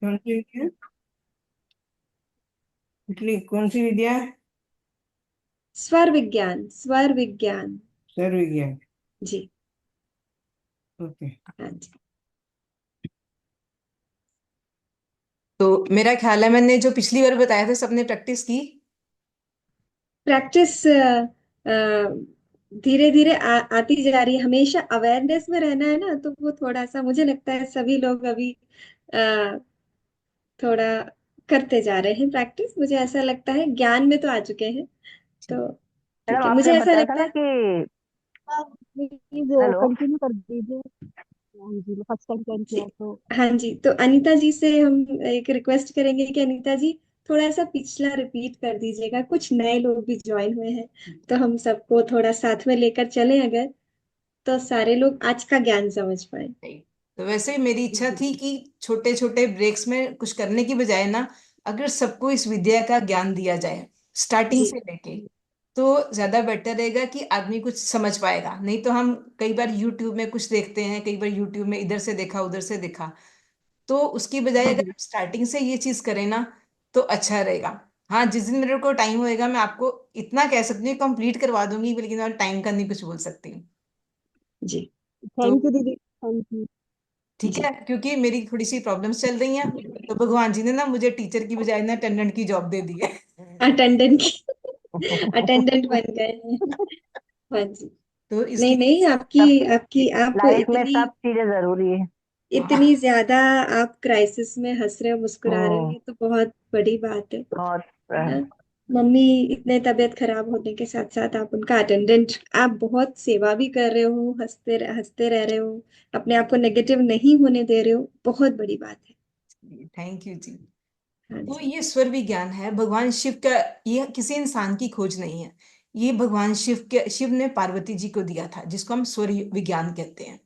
कौन सी विद्या? इटली कौन सी विद्या? स्वर विज्ञान, स्वर विज्ञान। सर विज्ञान। जी। ओके। हाँ जी। तो मेरा ख्याल है मैंने जो पिछली बार बताया था सबने प्रैक्टिस की। प्रैक्टिस धीरे धीरे आती जा रही है। हमेशा अवेयरनेस में रहना है ना, तो वो थोड़ा सा मुझे लगता है सभी लोग अभी अ, थोड़ा करते जा रहे हैं प्रैक्टिस। मुझे ऐसा लगता है ज्ञान में तो आ चुके हैं। तो मैडम ठीक है, आपने मुझे ऐसा बताया था लगता ना है। कि प्लीज हेलो। कंटिन्यू कर दीजिए। हाँ जी, फर्स्ट टाइम ज्वाइन जी। किया तो। हाँ जी, तो अनीता जी से हम एक रिक्वेस्ट करेंगे कि अनीता जी थोड़ा सा पिछला रिपीट कर दीजिएगा। कुछ नए लोग भी ज्वाइन हुए हैं, तो हम सबको थोड़ा साथ में लेकर चलें अगर, तो सारे लोग आज का ज्ञान समझ पाए। नहीं। तो वैसे ही मेरी इच्छा जी। थी कि छोटे छोटे ब्रेक्स में कुछ करने की बजाय ना, अगर सबको इस विद्या का ज्ञान दिया जाए स्टार्टिंग जी। से लेके, तो ज्यादा बेटर रहेगा कि आदमी कुछ समझ पाएगा। नहीं तो हम कई बार यूट्यूब में कुछ देखते हैं, कई बार यूट्यूब में इधर से देखा उधर से देखा, तो उसकी बजाय अगर हम स्टार्टिंग से ये चीज करें ना, तो अच्छा रहेगा। हाँ, जिस दिन मेरे को टाइम होएगा मैं आपको इतना कह सकती हूँ कंप्लीट करवा दूंगी, लेकिन मैं टाइम का नहीं कुछ बोल सकती हूँ। जी। तो थैंक यू दीदी, थैंक यू। ठीक है, जी। क्योंकि मेरी थोड़ी सी प्रॉब्लम्स चल रही हैं, तो भगवान जी ने ना मुझे टीचर की बजाय ना अटेंडेंट की जॉब दे दी है। अटेंडेंट अटेंडेंट बन गए हैं। हाँ जी। तो नहीं इसलिए नहीं, आपकी सब आपकी आप लाइफ में इतनी सब चीजें जरूरी है। हाँ, इतनी ज्यादा आप क्राइसिस में हंस रहे हो, मुस्कुरा रहे हो, हम्म। ये तो बहुत बड़ी बात और है ना। मम्मी इतने तबीयत खराब होने के साथ साथ आप उनका अटेंडेंट, आप बहुत सेवा भी कर रहे हो, हंसते रह रहे हो, अपने आप को नेगेटिव नहीं होने दे रहे हो, बहुत बड़ी बात है। थैंक यू जी। हाँ तो जी। ये स्वर विज्ञान है भगवान शिव का। ये किसी इंसान की खोज नहीं है, ये भगवान शिव ने पार्वती जी को दिया था, जिसको हम स्वर विज्ञान कहते हैं।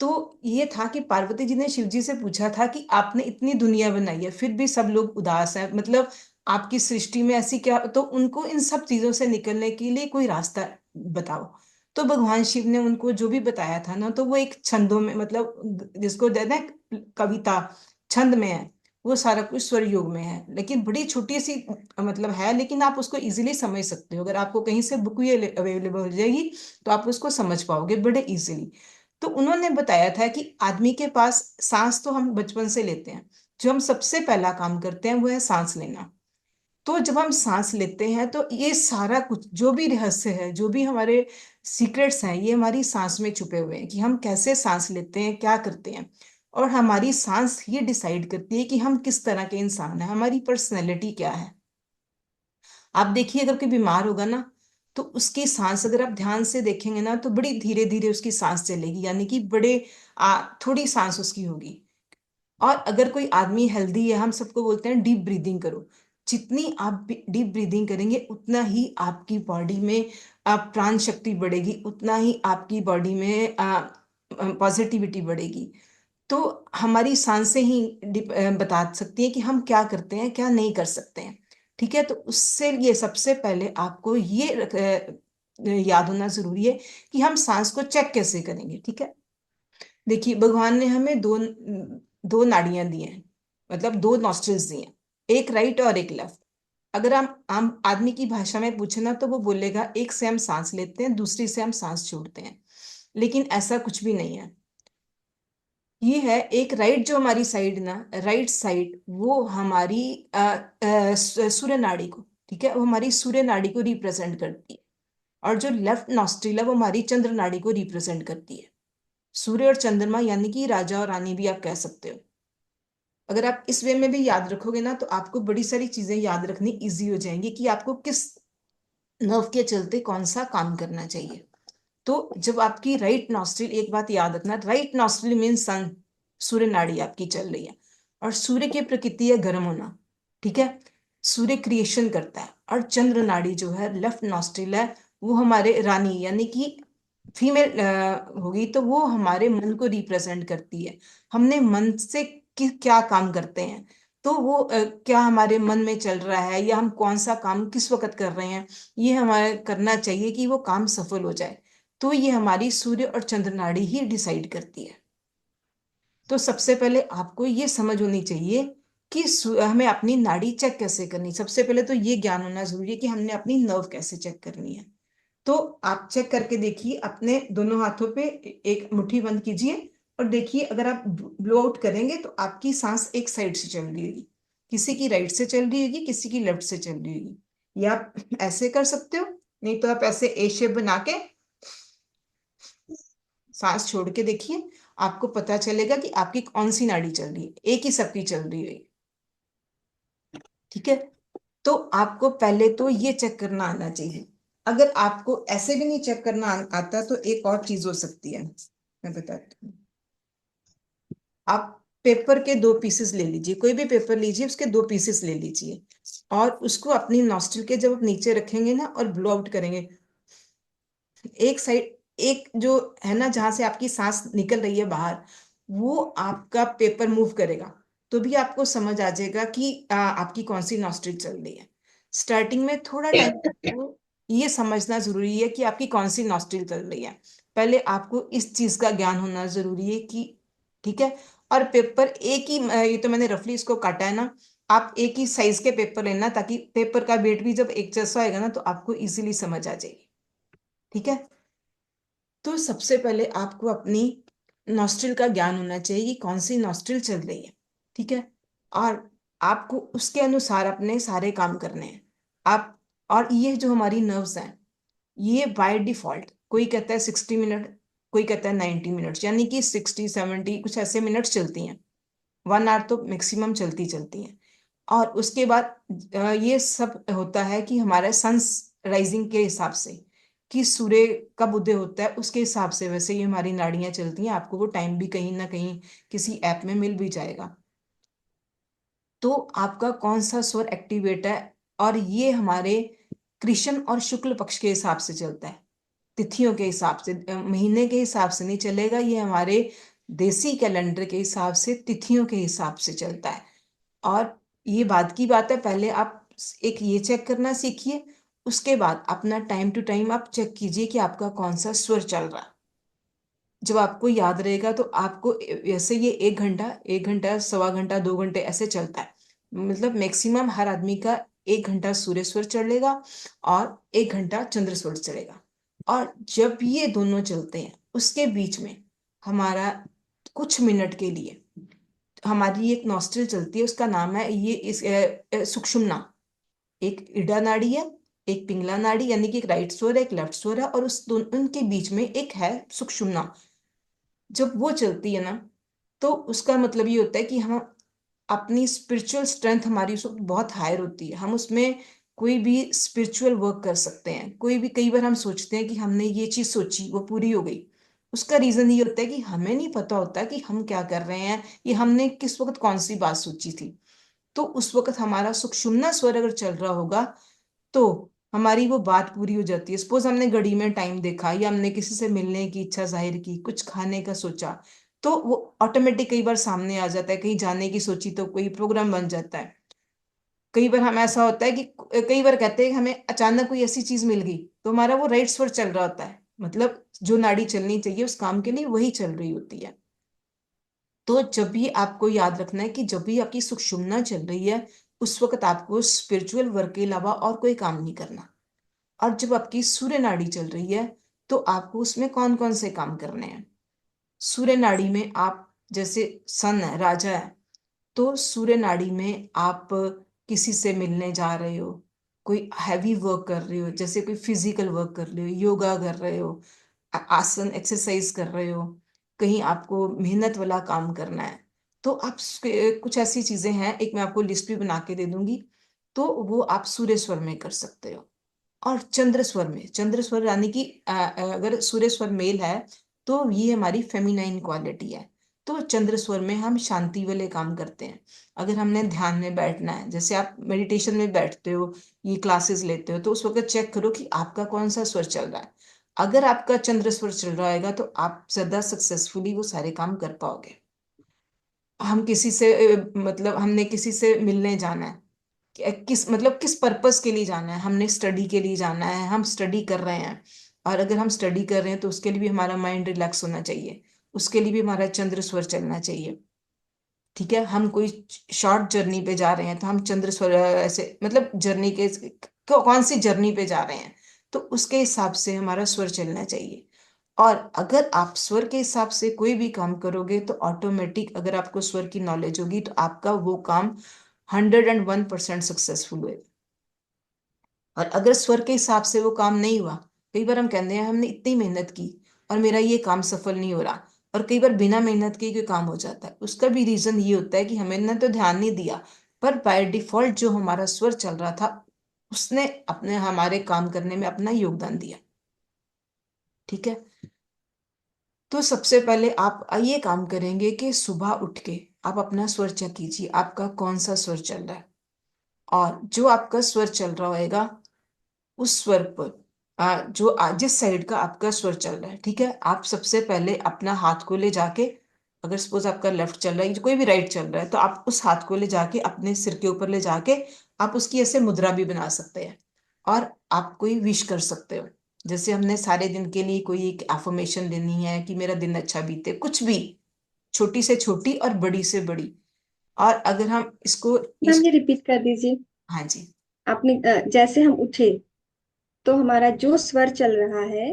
तो ये था कि पार्वती जी ने शिव जी से पूछा था कि आपने इतनी दुनिया बनाई है फिर भी सब लोग उदास हैं, मतलब आपकी सृष्टि में ऐसी क्या, तो उनको इन सब चीजों से निकलने के लिए कोई रास्ता बताओ। तो भगवान शिव ने उनको जो भी बताया था ना, तो वो एक छंदों में, मतलब जिसको कहते हैं कविता, छंद में है। वो सारा कुछ स्वर योग में है, लेकिन बड़ी छोटी सी मतलब है, लेकिन आप उसको इजीली समझ सकते हो। अगर आपको कहीं से बुक ये अवेलेबल हो जाएगी, तो आप उसको समझ पाओगे बड़े इजीली। तो उन्होंने बताया था कि आदमी के पास सांस तो हम बचपन से लेते हैं। जो हम सबसे पहला काम करते हैं वो है सांस लेना। तो जब हम सांस लेते हैं तो ये सारा कुछ जो भी रहस्य है, जो भी हमारे सीक्रेट्स हैं, ये हमारी सांस में छुपे हुए हैं कि हम कैसे सांस लेते हैं, क्या करते हैं। और हमारी सांस ये डिसाइड करती है कि हम किस तरह के इंसान हैं, हमारी पर्सनैलिटी क्या है। आप देखिए, अगर कोई बीमार होगा ना, तो उसकी सांस अगर आप ध्यान से देखेंगे ना, तो बड़ी धीरे धीरे उसकी सांस चलेगी, यानी कि थोड़ी सांस उसकी होगी। और अगर कोई आदमी हेल्दी है, हम सबको बोलते हैं डीप ब्रीदिंग करो। जितनी आप डीप ब्रीदिंग करेंगे, उतना ही आपकी बॉडी में प्राण शक्ति बढ़ेगी, उतना ही आपकी बॉडी में पॉजिटिविटी बढ़ेगी। तो हमारी सांसें ही बता सकती हैं कि हम क्या करते हैं, क्या नहीं कर सकते हैं। ठीक है, तो उससे ये सबसे पहले आपको ये याद होना जरूरी है कि हम सांस को चेक कैसे करेंगे। ठीक है, देखिए भगवान ने हमें दो दो नाड़ियां दी हैं, मतलब दो नॉस्ट्रल्स दी हैं, एक राइट और एक लेफ्ट। अगर हम आम आदमी की भाषा में पूछे ना, तो वो बोलेगा एक से हम सांस लेते हैं, दूसरी से हम सांस छोड़ते हैं। लेकिन ऐसा कुछ भी नहीं है। ये है एक राइट, जो हमारी साइड ना, राइट साइड, वो हमारी सूर्य नाड़ी को, ठीक है, वो हमारी सूर्य नाड़ी को रिप्रेजेंट करती है। और जो लेफ्ट नॉस्ट्रिल है, वो हमारी चंद्र नाड़ी को रिप्रेजेंट करती है। सूर्य और चंद्रमा, यानी कि राजा और रानी भी आप कह सकते हो। अगर आप इस वे में भी याद रखोगे ना, तो आपको बड़ी सारी चीजें याद रखनी इजी हो जाएंगी कि आपको किस नर्व के चलते कौन सा काम करना चाहिए। तो जब आपकी राइट नॉस्ट्रिल, एक बात याद रखना, राइट नॉस्ट्रिल मीन सन, सूर्य नाड़ी आपकी चल रही है। और सूर्य की प्रकृति है गर्म होना। ठीक है, सूर्य क्रिएशन करता है। और चंद्र नाड़ी जो है, लेफ्ट नॉस्ट्रिल है, वो हमारे रानी, यानी कि फीमेल होगी, तो वो हमारे मन को रिप्रेजेंट करती है। हमने मन से क्या काम करते हैं, तो वो क्या हमारे मन में चल रहा है, या हम कौन सा काम किस वक्त कर रहे हैं, ये हमें करना चाहिए कि वो काम सफल हो जाए। तो ये हमारी सूर्य और चंद्र नाड़ी ही डिसाइड करती है। तो सबसे पहले आपको ये समझ होनी चाहिए कि हमें अपनी नाड़ी चेक कैसे करनी। सबसे पहले तो ये ज्ञान होना जरूरी है कि हमने अपनी नर्व कैसे चेक करनी है। तो आप चेक करके देखिए, अपने दोनों हाथों पे एक मुट्ठी बंद कीजिए और देखिए, अगर आप ब्लो आउट करेंगे तो आपकी सांस एक साइड से चल रही होगी, किसी की राइट से चल रही होगी, किसी की लेफ्ट से चल रही होगी। या आप ऐसे कर सकते हो, नहीं तो आप ऐसे ए शेप बना के सांस छोड़ के देखिए, आपको पता चलेगा कि आपकी कौन सी नाड़ी चल रही है। एक ही सबकी चल रही है, ठीक है। तो आपको पहले तो ये चेक करना आना चाहिए। अगर आपको ऐसे भी नहीं चेक करना आता तो एक और चीज हो सकती है, मैं बताती हूँ। आप पेपर के दो पीसेस ले लीजिए, कोई भी पेपर लीजिए, उसके दो पीसेस ले लीजिए और उसको अपनी नॉस्ट्रिल के जब आप नीचे रखेंगे ना और ब्लो आउट करेंगे, एक साइड, एक जो है ना जहां से आपकी सांस निकल रही है बाहर, वो आपका पेपर मूव करेगा, तो भी आपको समझ आ जाएगा कि आपकी कौन सी नॉस्ट्रिल चल रही है। स्टार्टिंग में थोड़ा टाइम आपको ये समझना जरूरी है कि आपकी कौन सी नॉस्ट्रिल चल रही है। पहले आपको इस चीज का ज्ञान होना जरूरी है कि, ठीक है। और पेपर एक ही, ये तो मैंने रफली इसको काटा है ना, आप एक ही साइज के पेपर लेना, ताकि पेपर का वेट भी जब एक जैसा आएगा ना तो आपको इजीली समझ आ जाएगी, ठीक है। तो सबसे पहले आपको अपनी नॉस्ट्रिल का ज्ञान होना चाहिए कि कौन सी नॉस्ट्रिल चल रही है, ठीक है। और आपको उसके अनुसार अपने सारे काम करने हैं। आप, और ये जो हमारी नर्व्स हैं, ये बाय डिफॉल्ट, कोई कहता है 60 मिनट, कोई कहता है 90 मिनट्स, यानी कि 60 70 कुछ ऐसे मिनट्स चलती हैं। 1 आवर तो मैक्सिमम चलती चलती हैं। और उसके बाद ये सब होता है कि हमारे सन्स राइजिंग के हिसाब से, कि सूर्य कब उदय होता है उसके हिसाब से वैसे ही हमारी नाड़ियां चलती हैं। आपको वो टाइम भी कहीं ना कहीं किसी ऐप में मिल भी जाएगा। तो आपका कौन सा स्वर एक्टिवेट है, और ये हमारे कृष्ण और शुक्ल पक्ष के हिसाब से चलता है, तिथियों के हिसाब से, महीने के हिसाब से नहीं चलेगा। ये हमारे देसी कैलेंडर के हिसाब से, तिथियों के हिसाब से चलता है। और ये बात की बात है, पहले आप एक ये चेक करना सीखिए, उसके बाद अपना टाइम टू टाइम आप चेक कीजिए कि आपका कौन सा स्वर चल रहा है। जब आपको याद रहेगा तो आपको, वैसे ये 1 घंटा, 1 घंटा, सवा घंटा, 2 घंटे ऐसे चलता है। मतलब मैक्सिमम हर आदमी का 1 घंटा सूर्य स्वर चलेगा और 1 घंटा चंद्र स्वर चलेगा। और जब ये दोनों चलते हैं उसके बीच में हमारा कुछ मिनट के लिए हमारी एक नॉस्ट्रिल चलती है, उसका नाम है ये सुषुम्ना। एक इडा नाड़ी है, एक पिंगला नाड़ी, यानी कि एक राइट स्वर है, एक लेफ्ट स्वर है, और उस दोनों उनके बीच में एक है सुषुम्ना। जब वो चलती है ना, तो उसका मतलब ये होता है कि हम अपनी स्पिरिचुअल स्ट्रेंथ हमारी उस वक्त बहुत हायर होती है। हम उसमें कोई भी स्पिरिचुअल वर्क कर सकते हैं। कोई भी, कई बार हम सोचते हैं कि हमने ये चीज सोची वो पूरी हो गई, उसका रीजन ये होता है कि हमें नहीं पता होता कि हम क्या कर रहे हैं, ये हमने किस वक्त कौन सी बात सोची थी। तो उस वक्त हमारा सुषुम्ना स्वर अगर चल रहा होगा तो हमारी वो बात पूरी हो जाती है। सपोज हमने घड़ी में टाइम देखा, या हमने किसी से मिलने की इच्छा जाहिर की, कुछ खाने का सोचा, तो वो ऑटोमेटिक कई बार सामने आ जाता है। कहीं जाने की सोची तो कोई प्रोग्राम बन जाता है। कई बार हम, ऐसा होता है कि कई बार कहते हैं कि हमें अचानक कोई ऐसी चीज मिल गई, तो हमारा वो राइट स्वर चल रहा होता है, मतलब जो नाड़ी चलनी चाहिए उस काम के लिए वही चल रही होती है। तो जब भी आपको याद रखना है कि जब भी आपकी सुषुम्ना चल रही है, उस वक्त आपको स्पिरिचुअल वर्क के अलावा और कोई काम नहीं करना। और जब आपकी सूर्य नाड़ी चल रही है तो आपको उसमें कौन कौन से काम करने हैं। सूर्य नाड़ी में आप, जैसे सन है, राजा है, तो सूर्य नाड़ी में आप किसी से मिलने जा रहे हो, कोई हैवी वर्क कर रहे हो, जैसे कोई फिजिकल वर्क कर रहे हो, योगा कर रहे हो, आसन एक्सरसाइज कर रहे हो, कहीं आपको मेहनत वाला काम करना है, तो आप कुछ ऐसी चीजें हैं, एक मैं आपको लिस्ट भी बना के दे दूंगी, तो वो आप सूर्य स्वर में कर सकते हो। और चंद्र स्वर में, चंद्र स्वर यानी कि अगर सूर्य स्वर मेल है तो ये हमारी फेमिनाइन क्वालिटी है। तो चंद्र स्वर में हम शांति वाले काम करते हैं। अगर हमने ध्यान में बैठना है, जैसे आप मेडिटेशन में बैठते हो, ये क्लासेस लेते हो, तो उस वक्त चेक करो कि आपका कौन सा स्वर चल रहा है। अगर आपका चंद्र स्वर चल रहा होगा तो आप ज्यादा सक्सेसफुली वो सारे काम कर पाओगे। हम किसी से मतलब हमने किसी से मिलने जाना है, किस मतलब किस पर्पस के लिए जाना है, हमने स्टडी के लिए जाना है, हम स्टडी कर रहे हैं, और अगर हम स्टडी कर रहे हैं तो उसके लिए भी हमारा माइंड रिलैक्स होना चाहिए। उसके लिए भी हमारा चंद्र स्वर चलना चाहिए। ठीक है, हम कोई शॉर्ट जर्नी पे जा रहे हैं तो हम चंद्र स्वर ऐसे मतलब जर्नी के कौन सी जर्नी पे जा रहे हैं, तो उसके हिसाब से हमारा स्वर चलना चाहिए। और अगर आप स्वर के हिसाब से कोई भी काम करोगे तो ऑटोमेटिक, अगर आपको स्वर की नॉलेज होगी तो आपका वो काम 101% सक्सेसफुल हुए। और अगर स्वर के हिसाब से वो काम नहीं हुआ, कई बार हम कहते हैं हमने इतनी मेहनत की और मेरा ये काम सफल नहीं हो रहा, और कई बार बिना मेहनत के कोई काम हो जाता है, उसका भी रीजन ये होता है कि हमने तो ध्यान नहीं दिया, पर बाय डिफॉल्ट जो हमारा स्वर चल रहा था उसने अपने हमारे काम करने में अपना योगदान दिया। ठीक है, तो सबसे पहले आप ये काम करेंगे कि सुबह उठ के आप अपना स्वर चेक कीजिए, आपका कौन सा स्वर चल रहा है। और जो आपका स्वर चल रहा होएगा उस स्वर पर जिस साइड का आपका स्वर चल रहा है, ठीक है, आप सबसे पहले अपना हाथ को ले जाके, अगर सपोज आपका लेफ्ट चल रहा है कोई भी राइट चल रहा है, तो आप उस हाथ को ले जाके अपने सिर के ऊपर ले जाके आप उसकी ऐसे मुद्रा भी बना सकते हैं। और आप कोई विश कर सकते हो, जैसे हमने सारे दिन के लिए कोई एक एफर्मेशन देनी है कि मेरा दिन अच्छा बीते, कुछ भी, छोटी से छोटी और बड़ी से बड़ी। और अगर हम इसको मैम ये रिपीट कर दीजिए। हाँ जी। आपने जैसे हम उठे तो हमारा जो स्वर चल रहा है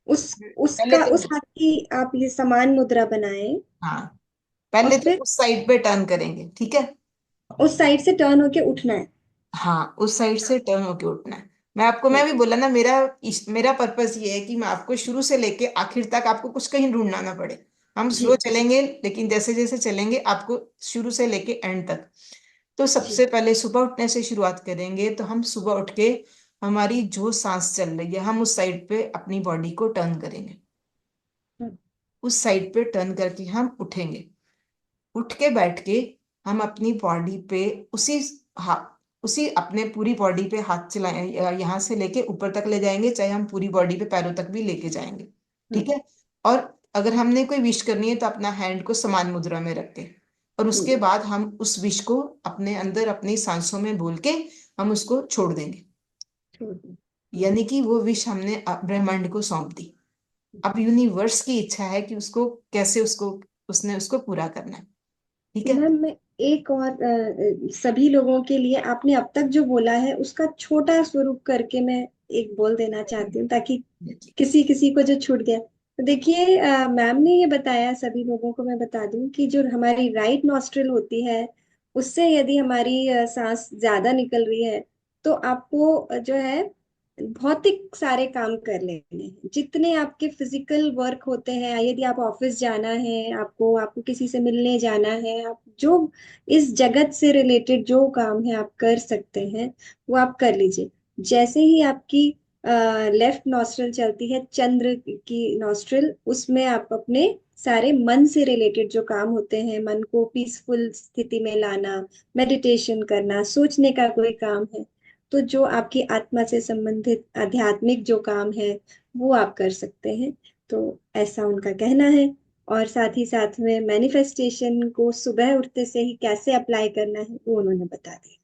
उस पहले उसका तो उस हाथ की आप ये समान मुद्रा बनाए हाँ, और पहले तो फिर उस साइड पे टर्न करेंगे, ठीक है। उस साइड से टर्न होके उठना है। हाँ, उस साइड से टर्न होके उठना है। मैं भी बोला ना, मेरा पर्पस ये है कि मैं आपको शुरू से लेके आखिर तक आपको कुछ कहीं ढूंढना ना पड़े। हम जी स्लो चलेंगे लेकिन जैसे जैसे चलेंगे आपको शुरू से लेके एंड तक। तो सबसे जी। पहले सुबह उठने से शुरुआत करेंगे, तो हम सुबह उठ के हमारी जो सांस चल रही है हम उस साइड पे अपनी बॉडी को टर्न करेंगे, हम्म, उस साइड पे टर्न करके हम उठेंगे। उठ के बैठ के हम अपनी बॉडी पे उसी हा उसी अपने पूरी बॉडी पे हाथ चलाएं, यहाँ से लेके ऊपर तक ले जाएंगे, चाहे हम पूरी बॉडी पे पैरों तक भी लेके जाएंगे। ठीक हम्म, है, और अगर हमने कोई विश करनी है तो अपना हैंड को समान मुद्रा में रख के, और उसके जी। बाद हम उस विश को अपने अंदर अपनी सांसों में बोल के हम उसको छोड़ देंगे। छोड़ दो। यानी कि वो विश हमने ब्रह्मांड को सौंप दी। अब यूनिवर्स की इच्छा है कि उसको कैसे उसको उसने उसको पूरा करना है। ठीक है। मैम मैं एक और सभी लोगों के लिए आपने अब तक जो बोला है उसका छोटा स्वरूप करके मैं एक बोल देना चाहती हूँ, ताकि किसी किसी को जो छूट गया। तो देखिए मैम ने ये बताया, सभी लोगों को मैं बता दूं कि जो हमारी राइट नॉस्ट्रिल होती है उससे यदि हमारी सांस ज्यादा निकल रही है तो आपको जो है भौतिक सारे काम कर लेने हैं, जितने आपके फिजिकल वर्क होते हैं, यदि आप ऑफिस जाना है, आपको आपको किसी से मिलने जाना है, आप जो इस जगत से रिलेटेड जो काम है आप कर सकते हैं वो आप कर लीजिए। जैसे ही आपकी लेफ्ट नॉस्ट्रल चलती है, चंद्र की नॉस्ट्रल, उसमें आप अपने सारे मन से रिलेटेड जो काम होते हैं, मन को पीसफुल स्थिति में लाना, मेडिटेशन करना, सोचने का कोई काम है, तो जो आपकी आत्मा से संबंधित आध्यात्मिक जो काम है वो आप कर सकते हैं। तो ऐसा उनका कहना है। और साथ ही साथ में मैनिफेस्टेशन को सुबह उठते से ही कैसे अप्लाई करना है वो उन्होंने बता दिया।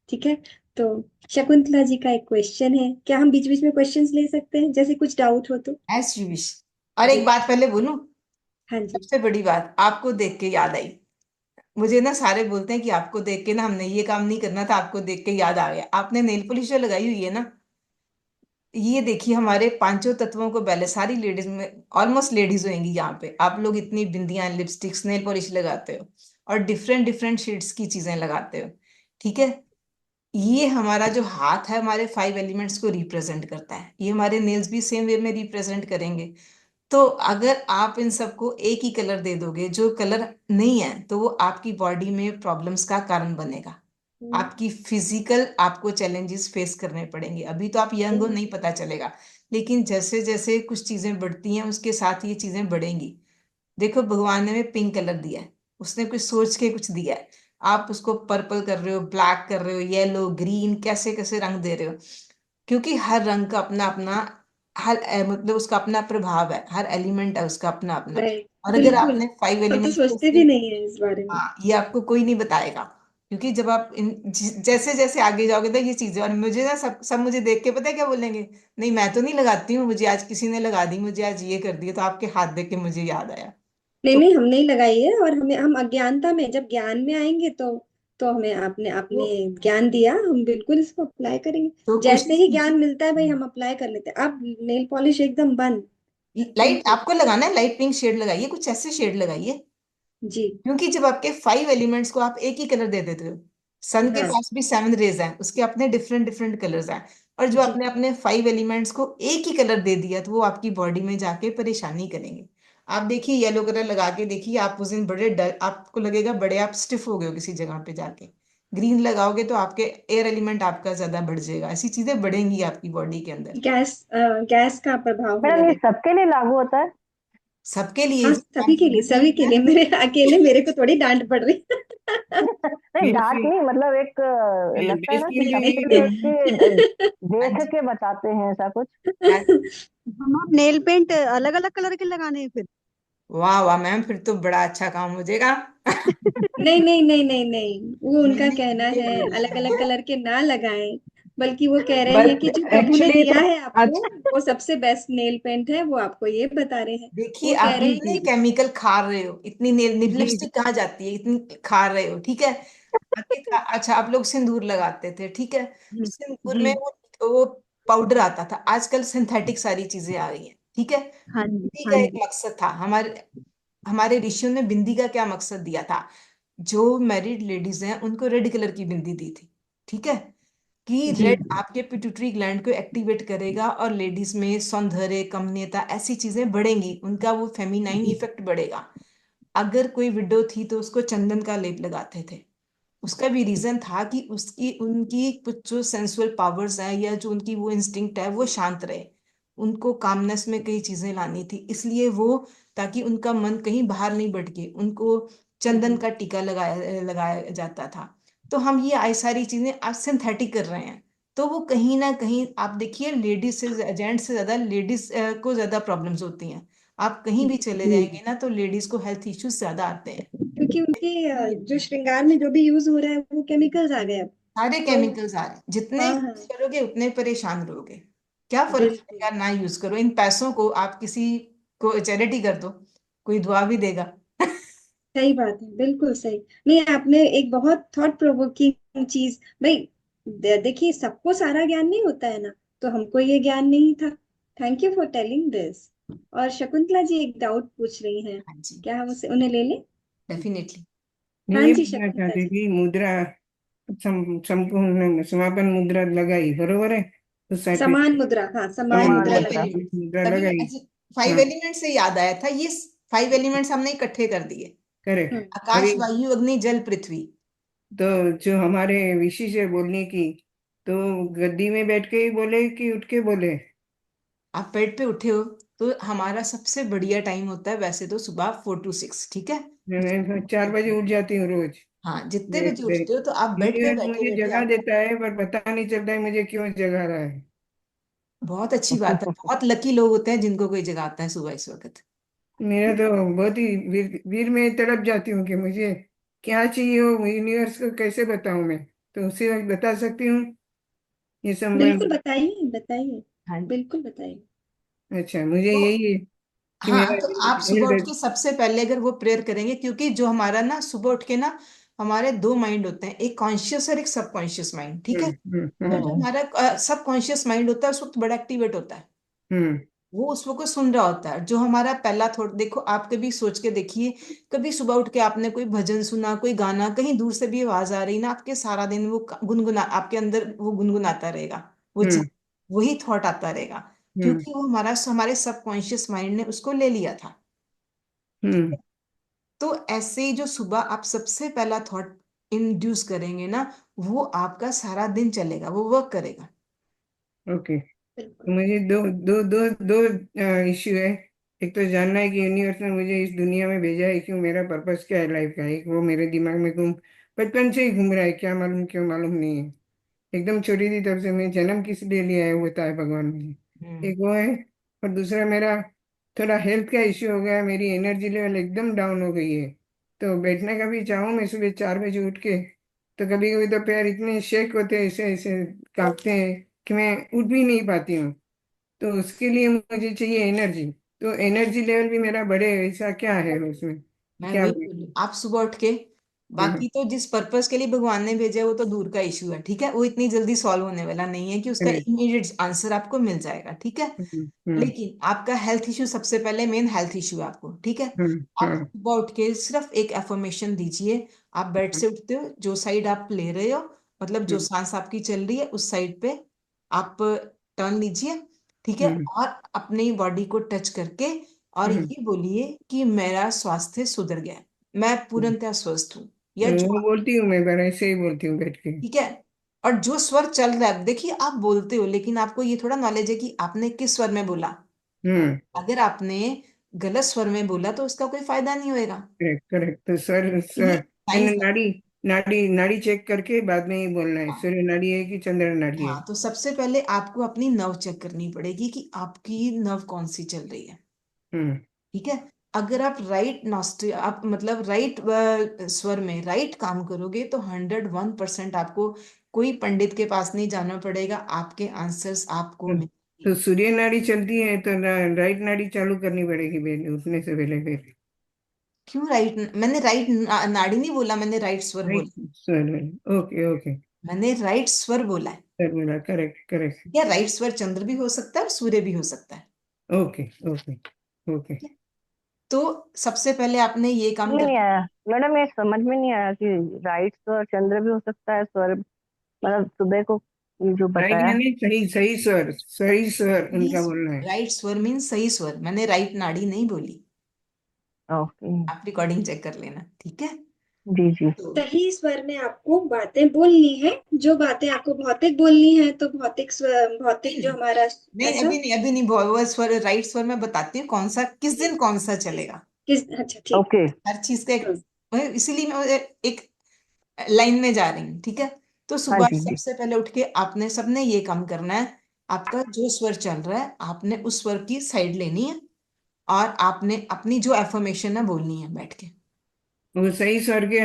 ठीक है। तो शकुंतला जी का एक क्वेश्चन है, क्या हम बीच बीच में क्वेश्चंस ले सकते हैं, जैसे कुछ डाउट हो तो? As you wish. और जी। एक बात पहले बोलूं, हाँ जी। सबसे बड़ी बात आपको देख के याद आई। मुझे ना सारे बोलते हैं कि आपको देख के ना हमने ये काम नहीं करना था, आपको देख के याद आ गया। आपने नेल पॉलिश जो लगाई हुई है ना, ये देखिए हमारे पांचों तत्वों को बैलेंस, सारी लेडीज में ऑलमोस्ट लेडीज होंगी यहाँ पे, आप लोग इतनी बिंदियां लिपस्टिक्स नेल पॉलिश लगाते हो और डिफरेंट डिफरेंट शेड्स की चीजें लगाते हो। ठीक है, ये हमारा जो हाथ है हमारे 5 एलिमेंट्स को रिप्रेजेंट करता है, ये हमारे नेल्स भी सेम वे में रिप्रेजेंट करेंगे। तो अगर आप इन सबको एक ही कलर दे दोगे जो कलर नहीं है, तो वो आपकी बॉडी में प्रॉब्लम्स का कारण बनेगा। हम्म, आपकी फिजिकल आपको चैलेंजेस फेस करने पड़ेंगे। अभी तो आप यंग हो, नहीं पता चलेगा, लेकिन जैसे जैसे कुछ चीजें बढ़ती हैं उसके साथ ये चीजें बढ़ेंगी। देखो भगवान ने हमें पिंक कलर दिया है, उसने कुछ सोच के कुछ दिया है, आप उसको पर्पल कर रहे हो, ब्लैक कर रहे हो, येलो ग्रीन, कैसे कैसे रंग दे रहे हो, क्योंकि हर रंग का अपना अपना, मतलब उसका अपना प्रभाव है, हर एलिमेंट है उसका अपना अपना। राइट। और अगर बिल्कुल। आपने फाइव हम तो एलिमेंट्स को सोचते भी सेम, नहीं है इस बारे में। हाँ, ये आपको कोई नहीं बताएगा, क्योंकि जब आप जैसे जैसे आगे जाओगे तो ये चीजें, और मुझे ना सब सब मुझे देख के पता है क्या बोलेंगे, नहीं मैं तो नहीं लगाती हूँ, मुझे आज किसी ने लगा दी, मुझे आज ये कर दिया, तो आपके हाथ देख के मुझे याद आया। नहीं तो नहीं, हम नहीं लगाई है। और हमें, हम अज्ञानता में, जब ज्ञान में आएंगे तो हमें आपने आपने वो ज्ञान दिया, हम बिल्कुल इसको अप्लाई करेंगे। तो जैसे कोशिश ही ज्ञान कीजिए। मिलता है भाई, हम अप्लाई कर लेते हैं। अब नेल पॉलिश एकदम बंद। लाइट बिल्कुल। आपको लगाना है, लाइट पिंक शेड लगाइए, कुछ ऐसे शेड लगाइए। जी। क्योंकि जब आपके 5 एलिमेंट्स को आप एक ही कलर दे देते हो, सन के हाँ। पास भी 7 रेज हैं, उसके अपने डिफरेंट डिफरेंट कलर्स हैं, और जो जी। आपने अपने 5 एलिमेंट्स को एक ही कलर दे दिया, तो वो आपकी बॉडी में जाके परेशानी करेंगे। आप देखिए, येलो कलर लगा के देखिए, आप उस दिन बड़े डर, आपको लगेगा बड़े आप स्टिफ हो गए हो किसी जगह पे जाके। ग्रीन लगाओगे तो आपके एयर एलिमेंट आपका ज्यादा बढ़ जाएगा, ऐसी चीजें बढ़ेंगी आपकी बॉडी के अंदर। गैस का प्रभाव होने मैडम ये लगेगा। सबके लिए लागू होता है? सबके लिए हाँ, जी, सभी के लिए, सभी के लिए। मेरे अकेले मेरे को थोड़ी डांट पड़ रही है। नहीं, डांट बेसिक नहीं, मतलब एक लगता है ना कि सबके लिए बेसिकली कि हाँ देख जी। के बताते हैं ऐसा कुछ। हाँ, दोनों नेल पेंट अलग अलग कलर के लगाने हैं फिर? वाह वाह मैम, फिर तो बड़ा अच्छा काम हो जाएगा। नहीं नहीं नहीं नहीं नहीं, वो उनका मैंने कहना ये है बोला अलग अलग है। कलर के ना लगाएं। बल्कि वो कह रहे हैं बट कि जो प्रभु ने एक्चुअली दिया तो है आपको, अच्छा, वो सबसे बेस्ट नेल पेंट है, वो आपको ये बता रहे हैं। देखिए, वो कह आप रहे हैं इतने कि केमिकल खा रहे हो, इतनी जी जी लिपस्टिक कहाँ जाती है, इतनी खा रहे हो, ठीक है। अच्छा, आप लोग सिंदूर लगाते थे, ठीक है। जी सिंदूर जी में वो पाउडर आता था, आजकल सिंथेटिक सारी चीजें आ गई हैं, ठीक है। हाँ जी, बिंदी हाँ का एक जी। मकसद था, हमारे हमारे ऋषियों ने बिंदी का क्या मकसद दिया था। जो मैरिड लेडीज हैं उनको रेड कलर की बिंदी दी थी, ठीक है। कि जी रेड आपके पिट्यूटरी ग्लैंड को एक्टिवेट करेगा, और लेडीज में सौंदर्य, कमनीयता, ऐसी चीजें बढ़ेंगी, उनका वो फेमिनाइन जी इफेक्ट बढ़ेगा। अगर कोई विडो थी तो उसको चंदन का लेप लगाते थे। उसका भी रीजन था कि उसकी उनकी कुछ जो सेंसुअल पावर्स हैं, या जो उनकी वो इंस्टिंक्ट है, वो शांत रहे। उनको कामनेस में कई चीजें लानी थी, इसलिए वो, ताकि उनका मन कहीं बाहर नहीं भटके, उनको चंदन का टीका लगाया लगाया जाता था। तो हम ये आई सारी चीजें आज सिंथेटिक कर रहे हैं। तो वो कहीं ना कहीं आप देखिए, लेडीज से, जेंट्स से ज्यादा लेडीज को ज्यादा प्रॉब्लम्स होती हैं। आप कहीं भी चले जाएंगे ना, तो लेडीज को हेल्थ इश्यूज ज्यादा आते हैं। क्योंकि उनके जो श्रृंगार में जो भी यूज हो रहा है वो केमिकल्स आ गए अब। सारे तो केमिकल्स आ रहे हैं, जितने हाँ हाँ, यूज करोगे उतने परेशान रहोगे। क्या फर्क बिल्कुल पड़ेगा, ना यूज करो, इन पैसों को आप किसी को चैरिटी कर दो, कोई दुआ भी देगा। सही बात है, बिल्कुल सही। नहीं, आपने एक बहुत थॉट प्रोवोकिंग चीज भाई, देखिए, सबको सारा ज्ञान नहीं होता है ना, तो हमको ये ज्ञान नहीं था। Thank you for telling this. और शकुंतला जी एक डाउट पूछ रही हैं, हाँ जी, क्या हम उसे उन्हें ले लें? डेफिनेटली। मैं हाँ ये जी, पूछना शकुंतला चाहती जी। थी, मुद्रा संपूर्ण समापन मुद्रा लगाई बरोबर है, तो समान सर्टिफिकेट मुद्रा, हाँ, समान समान समान मुद्रा फाइव मुद्रा। लगाई। एलिमेंट मुद्रा तभी लगाई। ऐसे 5 एलिमेंट से याद आया था, ये 5 एलिमेंट्स हमने इकट्ठे कर दिए। करेक्ट। हम्म। आकाश, अभी वायु, अग्नि, जल, पृथ्वी। तो जो हमारे विशेष है बोलने की, तो गद्दी में बैठ के ही बोले कि उठ के बोले? आप बेड पे उठे हो, तो हमारा सबसे बढ़िया टाइम होता है वैसे तो सुबह 4 to 6, ठीक है। मैं 4 बजे उठ जाती हूँ रोज। हाँ, जितने बजे देख, उठते हो, तो आप बेड पे यूनिवर्स बैठे मुझे बैठे जगा आपको, देता है, पर पता नहीं चलता है मुझे क्यों जगा रहा है। बहुत अच्छी बात है, बहुत लकी लोग होते हैं जिनको कोई जगाता है सुबह इस वक्त। मेरा तो बहुत ही वीर, वीर में तड़प जाती हूँ कि मुझे क्या चाहिए हो, यूनिवर्स को कैसे बताऊं मैं। तो उसी वक्त बता सकती हूँ ये बिल्कुल संबंध। बताइए, बताइए, हाँ। बिल्कुल बताइए। अच्छा, मुझे तो यही है कि हाँ, मेरा तो आप सुबह उठ हेल्थ। के सबसे पहले अगर वो प्रेयर करेंगे, क्योंकि जो हमारा ना सुबह उठ के ना, हमारे दो माइंड होते हैं, एक कॉन्शियस और एक सबकॉन्शियस माइंड, ठीक है। तो जो हम्म। हमारा सबकॉन्शियस माइंड होता है उस वक्त बड़ा एक्टिवेट होता है, हम्म वो उस वक्त सुन रहा होता है। जो हमारा पहला थॉट, देखो आप कभी सोच के देखिए, कभी सुबह उठ के आपने कोई भजन सुना, कोई गाना, कहीं दूर से भी आवाज आ रही ना, आपके सारा दिन वो गुनगुना, आपके अंदर वो गुनगुनाता रहेगा, वो हम्म वही थॉट आता रहेगा। हम्म क्योंकि वो हमारे सबकॉन्शियस माइंड ने उसको ले लिया था, ठीक हम्म। है। तो ऐसे ही जो सुबह आप सबसे पहला थॉट इंड्यूस करेंगे ना, वो आपका सारा दिन चलेगा, वो वर्क करेगा। ओके। बिल्कुल। तो मुझे दो दो दो दो इश्यू है। एक तो जानना है कि यूनिवर्स ने मुझे इस दुनिया में भेजा है क्यों, मेरा पर्पस क्या है लाइफ का। एक वो मेरे दिमाग में घूम बचपन से ही घूम रहा है, क्या मालूम क्यों मालूम नहीं है। एकदम छोटी थी तब से मैं जन्म किस लिए लिया है वो बता है भगवान मुझे। हम्म। एक वो है। और दूसरा मेरा थोड़ा हेल्थ का इश्यू हो गया है, मेरी एनर्जी लेवल एकदम डाउन हो गई है। तो बैठने का भी चाहूँ मैं सुबह 4 बजे उठ के, तो कभी कभी तो पैर इतने शेक होते हैं, ऐसे ऐसे कांपते हैं कि मैं उठ भी नहीं पाती हूँ। तो उसके लिए मुझे चाहिए एनर्जी। तो एनर्जी लेवल भी मेरा बढ़े, ऐसा क्या है उसमें? मैं क्या? वही बोलूं, आप सुबह उठ के, हाँ। बाकी तो जिस पर्पस के लिए भगवान ने भेजा है वो तो दूर का इशू है, ठीक है, वो इतनी जल्दी सॉल्व होने वाला नहीं है कि उसका करेक्ट। इमीडिएट आंसर आपको मिल जाएगा, ठीक है। हम्म। लेकिन आपका हेल्थ इशू सबसे पहले, मेन हेल्थ इशू है आपको, ठीक है। आप हाँ। सुबह उठ के सिर्फ एक एफर्मेशन दीजिए। आप बेड से उठते हो, जो साइड आप ले रहे हो, मतलब जो सांस आपकी चल रही है उस साइड पे आप टर्न लीजिए, ठीक है। और अपनी बॉडी को टच करके और ये बोलिए कि मेरा स्वास्थ्य सुधर गया है, मैं पूर्णतः स्वस्थ हूँ, या जो, वो बोलती हूँ मैं, पर ऐसे ही बोलती हूँ बैठ के। ठीक है। और जो स्वर चल रहा है, देखिए आप बोलते हो लेकिन आपको ये थोड़ा नॉलेज है कि आपने किस स्वर में बोला। हम्म। अगर आपने गलत स्वर में बोला तो उसका कोई फायदा नहीं होएगा। Correct correct. तो ये मैंने साइंस है। नाड़ी नाड़ी नाड़ी चेक करके बाद में ही बोलना है, हाँ, सूर्य नाड़ी है कि चंद्र नाड़ी है? हाँ, तो सबसे पहले आपको अपनी नर्व चेक करनी पड़ेगी कि आपकी नर्व कौन सी चल रही है, हम्म। ठीक है। अगर आप राइट नॉस्ट्रिल, आप मतलब राइट स्वर में राइट काम करोगे तो 101% आपको कोई पंडित के पास नहीं जाना पड़ेगा, आपके आंसर्स आपको तो, मिलेंगे। तो सूर्य नाड़ी चलती है तो राइट नाड़ी चालू करनी पड़ेगी पहले, उठने से पहले फिर? क्यों राइट? मैंने राइट नाड़ी नहीं बोला, मैंने राइट स्वर राइट बोला। सर। Okay okay. मैंने राइट स्वर बोला है। सर बोला, करेक्ट करेक्ट। या राइट स्वर चंद्र भी हो सकता है और सूर्य भी हो सकता है, ओके ओके ओके। ठीक है। तो सबसे पहले आपने ये काम में नहीं करना। आया मैडम, ये समझ में नहीं आया कि राइट स्वर चंद्र भी हो सकता है स्वर, मतलब सुबह को ये जो राइट बताया। यानी सही, सही स्वर, सही स्वर उनका बोलना है। राइट स्वर मीन सही स्वर, मैंने राइट नाड़ी नहीं बोली। ओके। आप रिकॉर्डिंग चेक कर लेना, ठीक है। जी जी। तो सही स्वर में आपको बातें बोलनी है। जो बातें आपको भौतिक बोलनी है तो भौतिक भौतिक नहीं, जो हमारा नहीं, ऐसा अभी नहीं, अभी नहीं, वो स्वर, राइट स्वर मैं बताती हूँ कौन सा, किस जी दिन कौन सा चलेगा। किस, अच्छा ठीक। ओके। हर चीज का एक, हम्म, इसीलिए मैं एक लाइन में जा रही हूँ, ठीक है। तो हाँ सुबह जी जी। सबसे पहले उठ के आपने सबने ये काम करना है। आपका जो स्वर चल रहा है आपने उस स्वर की साइड लेनी है, और आपने अपनी जो एफर्मेशन है बोलनी है बैठ के। वो सही स्वर के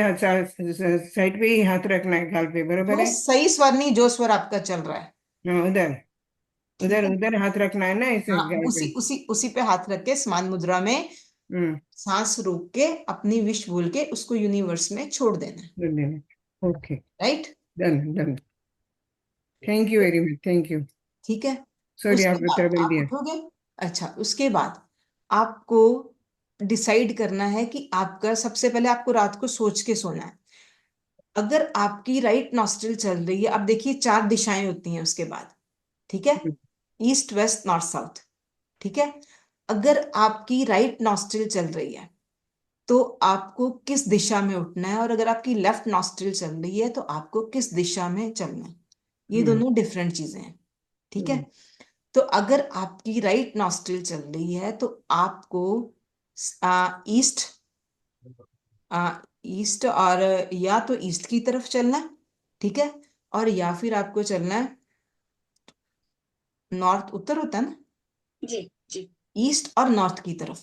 साइड पे ही हाथ रखना है, गाल पे, बराबर जो है? सही स्वर नहीं, जो स्वर आपका चल रहा है, हाँ, उधर ठीक उधर है। उधर हाथ रखना है ना, ऐसे हाँ, गाल पे। उसी उसी उसी पे हाथ रख के समान मुद्रा में हम्म। सांस रोक के अपनी विश बोल के उसको यूनिवर्स में छोड़ देना है, कर देना। Okay. Right. Done done. Thank you very much, thank you. ठीक है। सॉरी उसके आपने बाद ट्रबल आप दिया। उठोगे। अच्छा, उसके बाद आपको डिसाइड करना है कि आपका, सबसे पहले आपको रात को सोच के सोना है। अगर आपकी राइट नॉस्ट्रिल चल रही है, अब देखिए 4 दिशाएं होती हैं उसके बाद, ठीक है। ईस्ट, वेस्ट, नॉर्थ, साउथ, ठीक है। अगर आपकी राइट नॉस्ट्रिल चल रही है तो आपको किस दिशा में उठना है, और अगर आपकी लेफ्ट नॉस्ट्रिल चल रही है तो आपको किस दिशा में चलना है। ये हम्म। दोनों डिफरेंट चीजें हैं, ठीक है। हम्म। तो अगर आपकी राइट नॉस्ट्रिल चल रही है तो आपको ईस्ट, ईस्ट, और या तो ईस्ट की तरफ चलना है, ठीक है। और या फिर आपको चलना है, नॉर्थ उत्तर होता है ना, जी जी। ईस्ट और नॉर्थ की तरफ,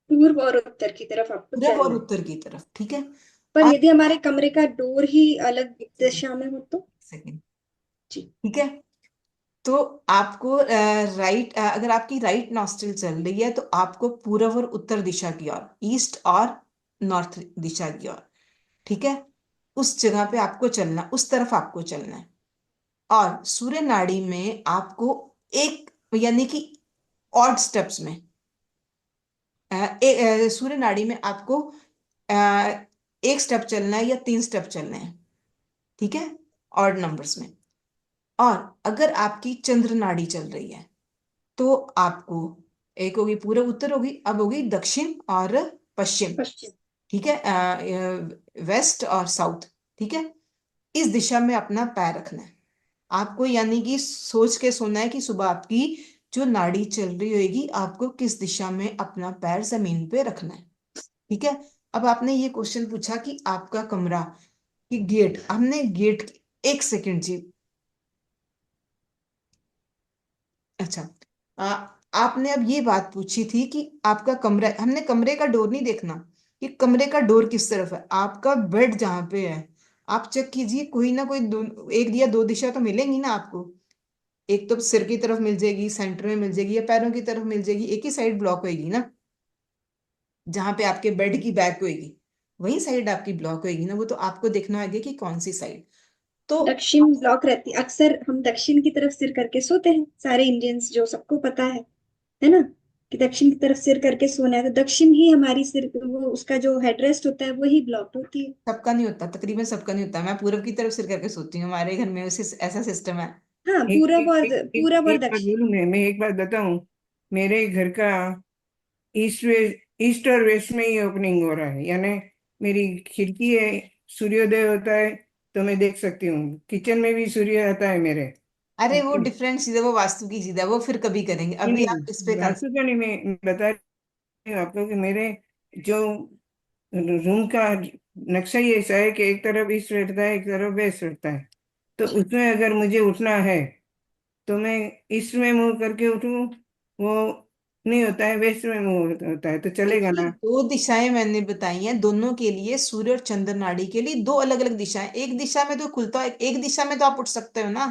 पूर्व और उत्तर की तरफ आपको पूरब और चलना है। उत्तर की तरफ, ठीक है। पर और यदि हमारे कमरे का डोर ही अलग दिशा में हो तो? सेकंड, जी। ठीक है। तो आपको राइट, अगर आपकी राइट नॉस्ट्रिल चल रही है तो आपको पूर्व और उत्तर दिशा की ओर, ईस्ट और नॉर्थ दिशा की ओर, ठीक है, उस जगह पे आपको चलना, उस तरफ आपको चलना है। और सूर्य नाड़ी में आपको एक, यानी कि ऑड स्टेप्स में, सूर्य नाड़ी में आपको अ, एक स्टेप चलना है या 3 स्टेप चलने हैं, ठीक है, ऑड नंबर्स में। और अगर आपकी चंद्र नाड़ी चल रही है तो आपको, एक होगी पूर्व उत्तर, होगी, अब होगी दक्षिण और पश्चिम, पश्चिम। ठीक है, वेस्ट और साउथ, ठीक है। इस दिशा में अपना पैर रखना है आपको, यानी कि सोच के सोना है कि सुबह आपकी जो नाड़ी चल रही होगी आपको किस दिशा में अपना पैर जमीन पे रखना है, ठीक है। अब आपने ये क्वेश्चन पूछा कि आपका कमरा कि गेट, हमने गेट, एक सेकंड जी। अच्छा, आपने अब ये बात पूछी थी कि आपका कमरा, हमने कमरे का डोर नहीं देखना कि कमरे का डोर किस तरफ है, आपका बेड जहां पे है आप चेक कीजिए, कोई ना कोई एक या दो दिशा तो मिलेंगी ना आपको। एक तो सिर की तरफ मिल जाएगी, सेंटर में मिल जाएगी, या पैरों की तरफ मिल जाएगी, एक ही साइड ब्लॉक होगी ना, जहां पे आपके बेड की बैक होगी वही साइड आपकी ब्लॉक होगी ना, वो तो आपको देखना होगा कि कौन सी साइड। तो दक्षिण ब्लॉक रहती, अक्सर हम दक्षिण की तरफ सिर करके सोते हैं, सारे इंडियंस, जो सबको पता है ना, कि दक्षिण की तरफ सिर करके सोना है, तो दक्षिण ही हमारी सिर, वो उसका जो हेडरेस्ट होता है वही ब्लॉक होती है। सबका नहीं होता, तकरीबन सबका नहीं होता, मैं पूरब की तरफ सिर करके सोती हूँ, हमारे घर में उसी ऐसा सिस्टम है। हाँ, एक पूरब एक और एक एक, पूरब और एक बात दक्षिण। बोलूं, मैं एक बात बताऊं। मेरे घर का ईस्ट और वेस्ट में ही ओपनिंग हो रहा है, यानी मेरी खिड़की है, सूर्योदय होता है तो मैं देख सकती हूँ, किचन में भी सूर्य आता है मेरे। अरे वो डिफरेंट चीज है, वो वास्तु की चीज है, वो फिर कभी करेंगे, नहीं अभी आप इस पे नहीं, वास्तु कंसंट्रेट। का नहीं, मैं बता रही हूँ आपको कि मेरे जो रूम का नक्शा ही ऐसा है कि एक तरफ ईस्ट रहता है, एक तरफ वेस्ट रहता है। तो उसमें अगर मुझे उठना है तो मैं ईस्ट में मूव करके उठूं, वो नहीं होता है, वेस्ट में मूव होता है, तो चलेगा देखिए ना? दो दिशाएं मैंने बताई हैं, दोनों के लिए, सूर्य और चंद्र नाड़ी के लिए दो अलग अलग दिशाएं, एक दिशा में तो खुलता है, एक दिशा में तो आप उठ सकते हो ना।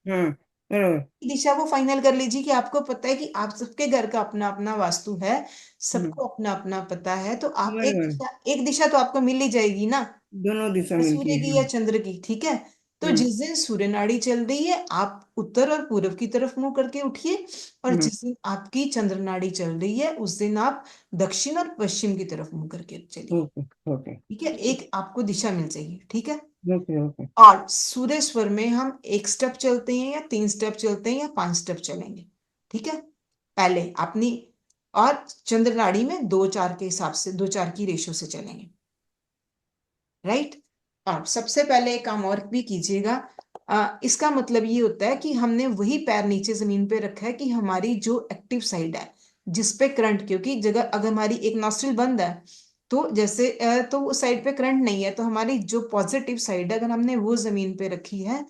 हाँ, बरोबर। दिशा वो फाइनल कर लीजिए कि आपको पता है कि आप सबके घर का अपना अपना वास्तु है, हम्म, सबको अपना अपना पता है, तो आप बरोबर। एक दिशा तो आपको मिल ही जाएगी ना, दोनों दिशा या मिलती सूर्य है, की या हाँ। चंद्र की, ठीक है। तो हम्म, जिस दिन सूर्य नाड़ी चल रही है आप उत्तर और पूर्व की तरफ मुंह करके उठिए, और हम्म। जिस दिन आपकी चंद्र नाड़ी चल रही है उस दिन आप दक्षिण और पश्चिम की तरफ मुंह करके चलिए। ओके, ओके, ठीक है, एक आपको दिशा मिल जाएगी, ठीक है। Okay, okay. और सूर्य स्वर में हम एक स्टेप चलते हैं या तीन स्टेप चलते हैं या पांच स्टेप चलेंगे, ठीक है, पहले अपनी। और चंद्र नाड़ी में दो चार के हिसाब से, दो चार की रेशो से चलेंगे, राइट। और सबसे पहले एक काम और भी कीजिएगा, इसका मतलब ये होता है कि हमने वही पैर नीचे जमीन पे रखा है कि हमारी जो एक्टिव साइड है, जिस पे करंट, क्योंकि जगह अगर हमारी एक नॉस्ट्रिल बंद है तो जैसे तो उस साइड पे करंट नहीं है, तो हमारी जो पॉजिटिव साइड है अगर हमने वो जमीन पे रखी है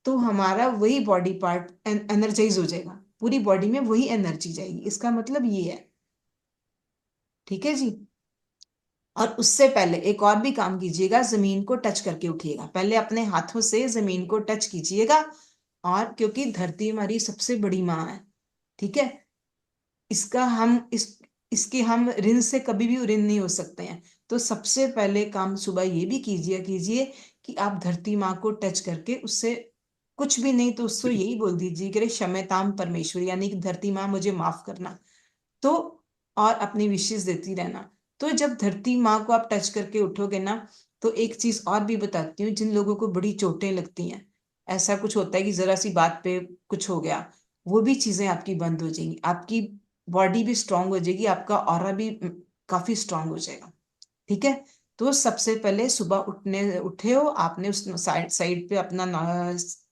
तो हमारा वही बॉडी पार्ट एनर्जाइज हो जाएगा, पूरी बॉडी में वही एनर्जी जाएगी, इसका मतलब ये है, ठीक है जी। और उससे पहले एक और भी काम कीजिएगा, जमीन को टच करके उठिएगा, पहले अपने हाथों से जमीन को टच कीजिएगा। और क्योंकि धरती हमारी सबसे बड़ी माँ है, ठीक है, इसका हम इसके हम ऋण से कभी भी ऋण नहीं हो सकते हैं। तो सबसे पहले काम सुबह ये भी कीजिए कीजिए कि आप धरती माँ को टच करके उससे, कुछ भी नहीं तो उससे यही बोल दीजिए कि क्षम्यताम परमेश्वर, यानी कि धरती माँ मुझे माफ करना। तो और अपनी विशेष देती रहना। तो जब धरती माँ को आप टच करके उठोगे ना, तो एक चीज और भी बताती हूँ, जिन लोगों को बड़ी चोटें लगती हैं, ऐसा कुछ होता है कि जरा सी बात पे कुछ हो गया, वो भी चीजें आपकी बंद हो जाएंगी, आपकी बॉडी भी स्ट्रांग हो जाएगी, आपका ऑरा भी काफी स्ट्रांग हो जाएगा, ठीक है। तो सबसे पहले सुबह उठे हो आपने, उस साइड साइड पे अपना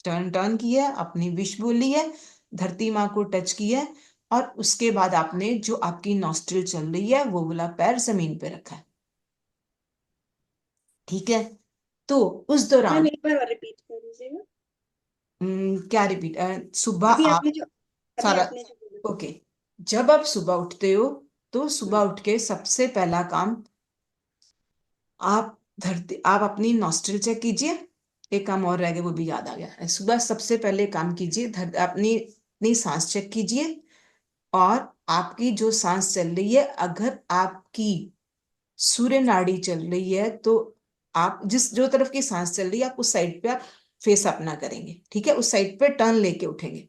टर्न टर्न किया है, अपनी विश बोली है, धरती माँ को टच किया है, और उसके बाद आपने जो आपकी नॉस्ट्रिल चल रही है वो वाला पैर जमीन पे रखा है, ठीक है। तो उस मैम दौरान एक बार और रिपीट कर दीजिएगा। क्या रिपीट, सुबह अभी आप आपने जो अभी सारा, आपने जो बोला। ओके। जब आप सुबह उठते हो तो सुबह उठ के सबसे पहला काम, आप अपनी नॉस्ट्रिल चेक कीजिए। एक काम और रह गया, वो भी याद आ गया, सुबह सबसे पहले काम कीजिए, अपनी अपनी सांस चेक कीजिए। और आपकी जो सांस चल रही है, अगर आपकी सूर्य नाड़ी चल रही है तो आप जिस जो तरफ की सांस चल रही है आप उस साइड पे आप फेस अपना करेंगे, ठीक है, उस साइड पे टर्न लेके उठेंगे,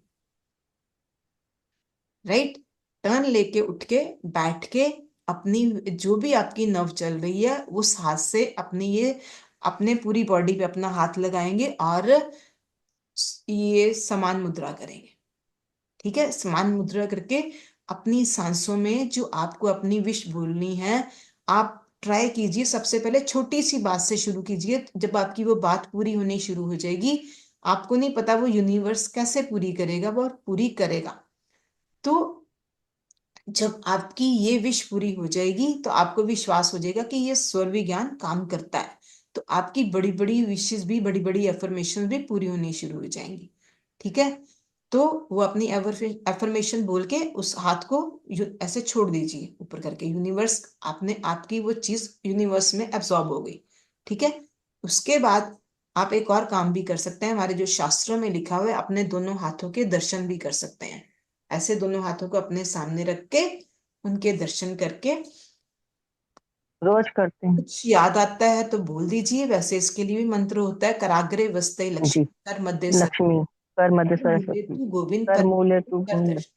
राइट। टर्न लेके उठ के बैठ के अपनी जो भी आपकी नर्व चल रही है उस हाथ से अपनी ये अपने पूरी बॉडी पे अपना हाथ लगाएंगे और ये समान मुद्रा करेंगे, ठीक है। समान मुद्रा करके अपनी सांसों में जो आपको अपनी विश बोलनी है, आप ट्राई कीजिए, सबसे पहले छोटी सी बात से शुरू कीजिए, जब आपकी वो बात पूरी होनी शुरू हो जाएगी, आपको नहीं पता वो यूनिवर्स कैसे पूरी करेगा, वो पूरी करेगा। तो जब आपकी ये विश पूरी हो जाएगी तो आपको विश्वास हो जाएगा कि ये स्वर विज्ञान काम करता है, तो आपकी बड़ी बड़ी विशेष भी, बड़ी बड़ी एफर्मेशन भी पूरी होनी शुरू हो जाएंगी, ठीक है। तो वो अपनी एफर्मेशन बोल के उस हाथ को ऐसे छोड़ दीजिए ऊपर करके, यूनिवर्स आपने आपकी वो चीज यूनिवर्स में एब्सॉर्ब हो गई, ठीक है। उसके बाद आप एक और काम भी कर सकते हैं, हमारे जो शास्त्रों में लिखा हुआ है, अपने दोनों हाथों के दर्शन भी कर सकते हैं। ऐसे दोनों हाथों को अपने सामने रख के उनके दर्शन करके रोज करते हैं। कुछ याद आता है तो बोल दीजिए। वैसे इसके लिए भी मंत्र होता है, कराग्रे वस्ते जी। लक्ष्मी कर मध्य सर लक्ष्मी कर मध्य मूले सरस्वती तू गोविंद कर पर मूले तू कर गोविंद। दर्शन।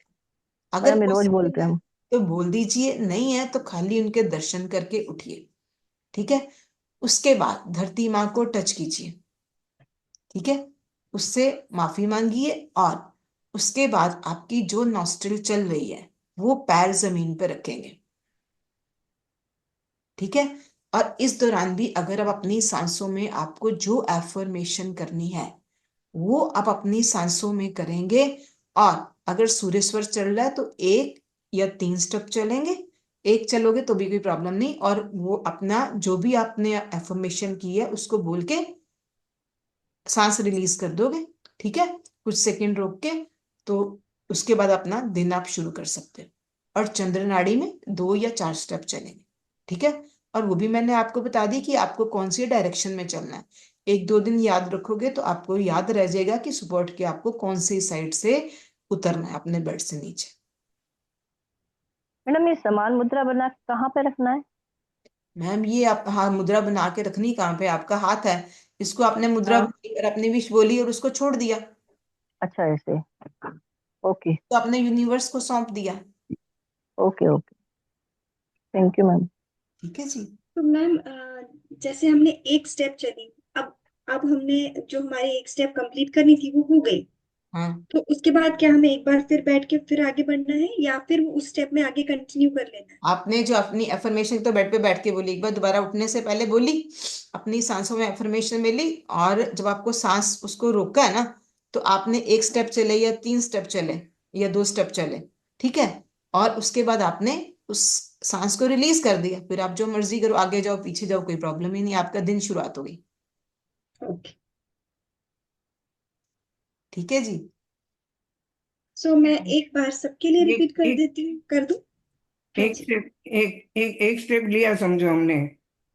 मैडम अगर ये रोज पॉसिबल बोलते हैं है हम। तो बोल दीजिए, नहीं है तो खाली उनके दर्शन करके उठिए। ठीक है। उसके बाद धरती माँ को टच कीजिए। ठीक है। उससे माफी मांगिए, और उसके बाद आपकी जो नॉस्ट्रिल चल रही है वो पैर जमीन पर रखेंगे। ठीक है। और इस दौरान भी अगर आप अपनी सांसों में आपको जो एफर्मेशन करनी है वो आप अपनी सांसों में करेंगे। और अगर सूर्य स्वर चल रहा है तो 1 या 3 स्टेप चलेंगे। एक चलोगे तो भी कोई प्रॉब्लम नहीं, और वो अपना जो भी आपने एफर्मेशन की है उसको बोल के सांस रिलीज कर दोगे। ठीक है। कुछ सेकंड रोक के, तो उसके बाद अपना दिन आप शुरू कर सकते हो। और चंद्र नाड़ी में 2 या 4 स्टेप चलेंगे। ठीक है। और वो भी मैंने आपको बता दी कि आपको कौन सी डायरेक्शन में चलना है। 1-2 दिन याद रखोगे तो आपको याद रह जाएगा कि सुबह उठ के आपको कौन सी साइड से उतरना है अपने बेड से नीचे। मैडम ये समान मुद्रा बना के कहाँ पे रखना है? मैम ये आप, हाँ, मुद्रा बना के रखनी कहाँ पे? आपका हाथ है, इसको आपने मुद्रा हाँ। बनाई और अपनी विश बोली और उसको छोड़ दिया, अच्छा ऐसे। ओके। तो आपने यूनिवर्स को सौंप दिया। Okay okay. Thank you ma'am. ठीक है जी। तो मैम जैसे हमने एक स्टेप चली, अब हमने जो हमारी एक स्टेप कंप्लीट करनी थी वो हो गई। हाँ, तो उसके बाद क्या हमें एक बार फिर बैठ के फिर आगे बढ़ना है, या फिर वो उस स्टेप में आगे कंटिन्यू कर लेना है? आपने जो अपनी एफर्मेशन तो बेड पे बैठ के बोली, एक बार दोबारा उठने से पहले बोली, अपनी सांसों में एफर्मेशन मिली, और जब आपको सांस उसको रोका है ना, तो आपने 1 स्टेप चले या 3 स्टेप चले या 2 स्टेप चले। ठीक है। और उसके बाद आपने उस सांस को रिलीज कर दिया, फिर आप जो मर्जी करो, आगे जाओ पीछे जाओ, कोई प्रॉब्लम ही नहीं, आपका दिन शुरुआत होगी। ओके। ठीक है जी। सो मैं एक बार सबके लिए एक रिपीट कर एक देती हूँ, कर दूं? हाँ एक जी। स्टेप एक स्टेप लिया समझो हमने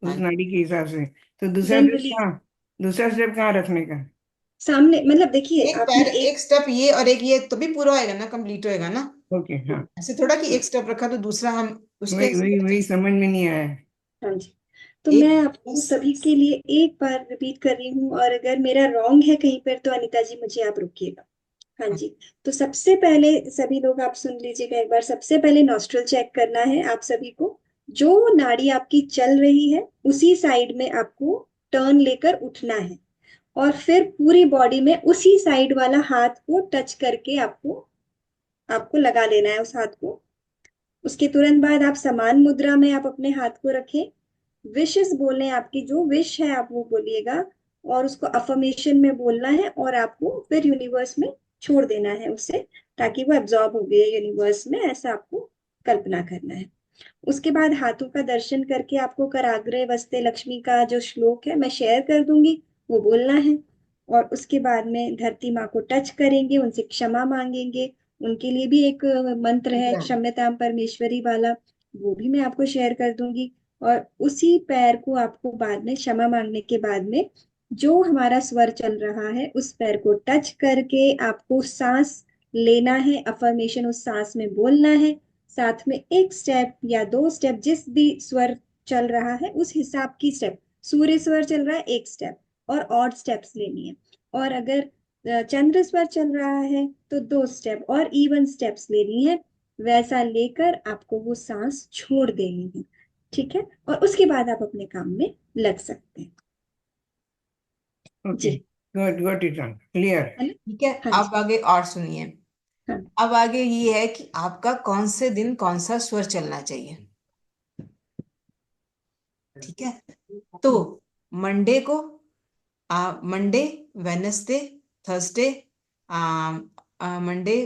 उस हाँ, नाड़ी के हिसाब से, तो दूसरा देन स्टेप रिलीज। कहाँ? दूसरा स्टेप कहाँ रखने का? सामने, मतलब देखिए एक आपने पैर एक। एक स्टेप ये और एक ये, तो भी पूरा होएगा ना, कंप्लीट होएगा ना। ओके, हाँ। ऐसे थोड़ा कि 1 स्टेप रखा तो दूसरा हम उसके वही वही वही समझ में नहीं आया। हाँ जी। तो एक मैं आपको बस। सभी के लिए एक बार रिपीट कर रही हूँ, और अगर मेरा रॉन्ग है कहीं पर तो अनिता जी मुझे आप रोकिएगा। हाँ जी। तो सबसे पहले सभी लोग आप सुन लीजिएगा एक बार। सबसे पहले नॉस्ट्रल चेक करना है आप सभी को। जो नाड़ी आपकी चल रही है उसी साइड में आपको टर्न लेकर उठना है, और फिर पूरी बॉडी में उसी साइड वाला हाथ को टच करके आपको आपको लगा लेना है उस हाथ को। उसके तुरंत बाद आप समान मुद्रा में आप अपने हाथ को रखें। विशेस बोलें, आपकी जो विश है आप वो बोलिएगा, और उसको अफर्मेशन में बोलना है, और आपको फिर यूनिवर्स में छोड़ देना है उसे, ताकि वो एब्जॉर्ब हो गए यूनिवर्स में, ऐसा आपको कल्पना करना है। उसके बाद हाथों का दर्शन करके आपको कराग्रे वस्ते लक्ष्मी का जो श्लोक है मैं शेयर कर दूंगी, वो बोलना है। और उसके बाद में धरती माँ को टच करेंगे, उनसे क्षमा मांगेंगे। उनके लिए भी एक मंत्र है क्षम्यताम परमेश्वरी वाला, वो भी मैं आपको शेयर कर दूंगी। और उसी पैर को आपको बाद में क्षमा मांगने के बाद में जो हमारा स्वर चल रहा है उस पैर को टच करके आपको सांस लेना है, अफर्मेशन उस सांस में बोलना है। साथ में 1 स्टेप या 2 स्टेप जिस भी स्वर चल रहा है उस हिसाब की स्टेप, सूर्य स्वर चल रहा है 1 स्टेप और ऑड स्टेप्स लेनी है। और अगर चंद्र स्वर चल रहा है तो 2 स्टेप और इवन स्टेप्स लेनी है। वैसा लेकर आपको वो सांस छोड़ देनी है। ठीक है, और उसके बाद आप अपने काम में लग सकते हैं। ओके, जी। Got it, clear. है ना? ठीक है। हाँ अब जी। आगे और सुनिए। हाँ। अब आगे ये है कि आपका कौन से दिन कौन सा स्वर चलना चाहिए। ठीक है। तो मंडे को, Monday, Wednesday, Thursday, Monday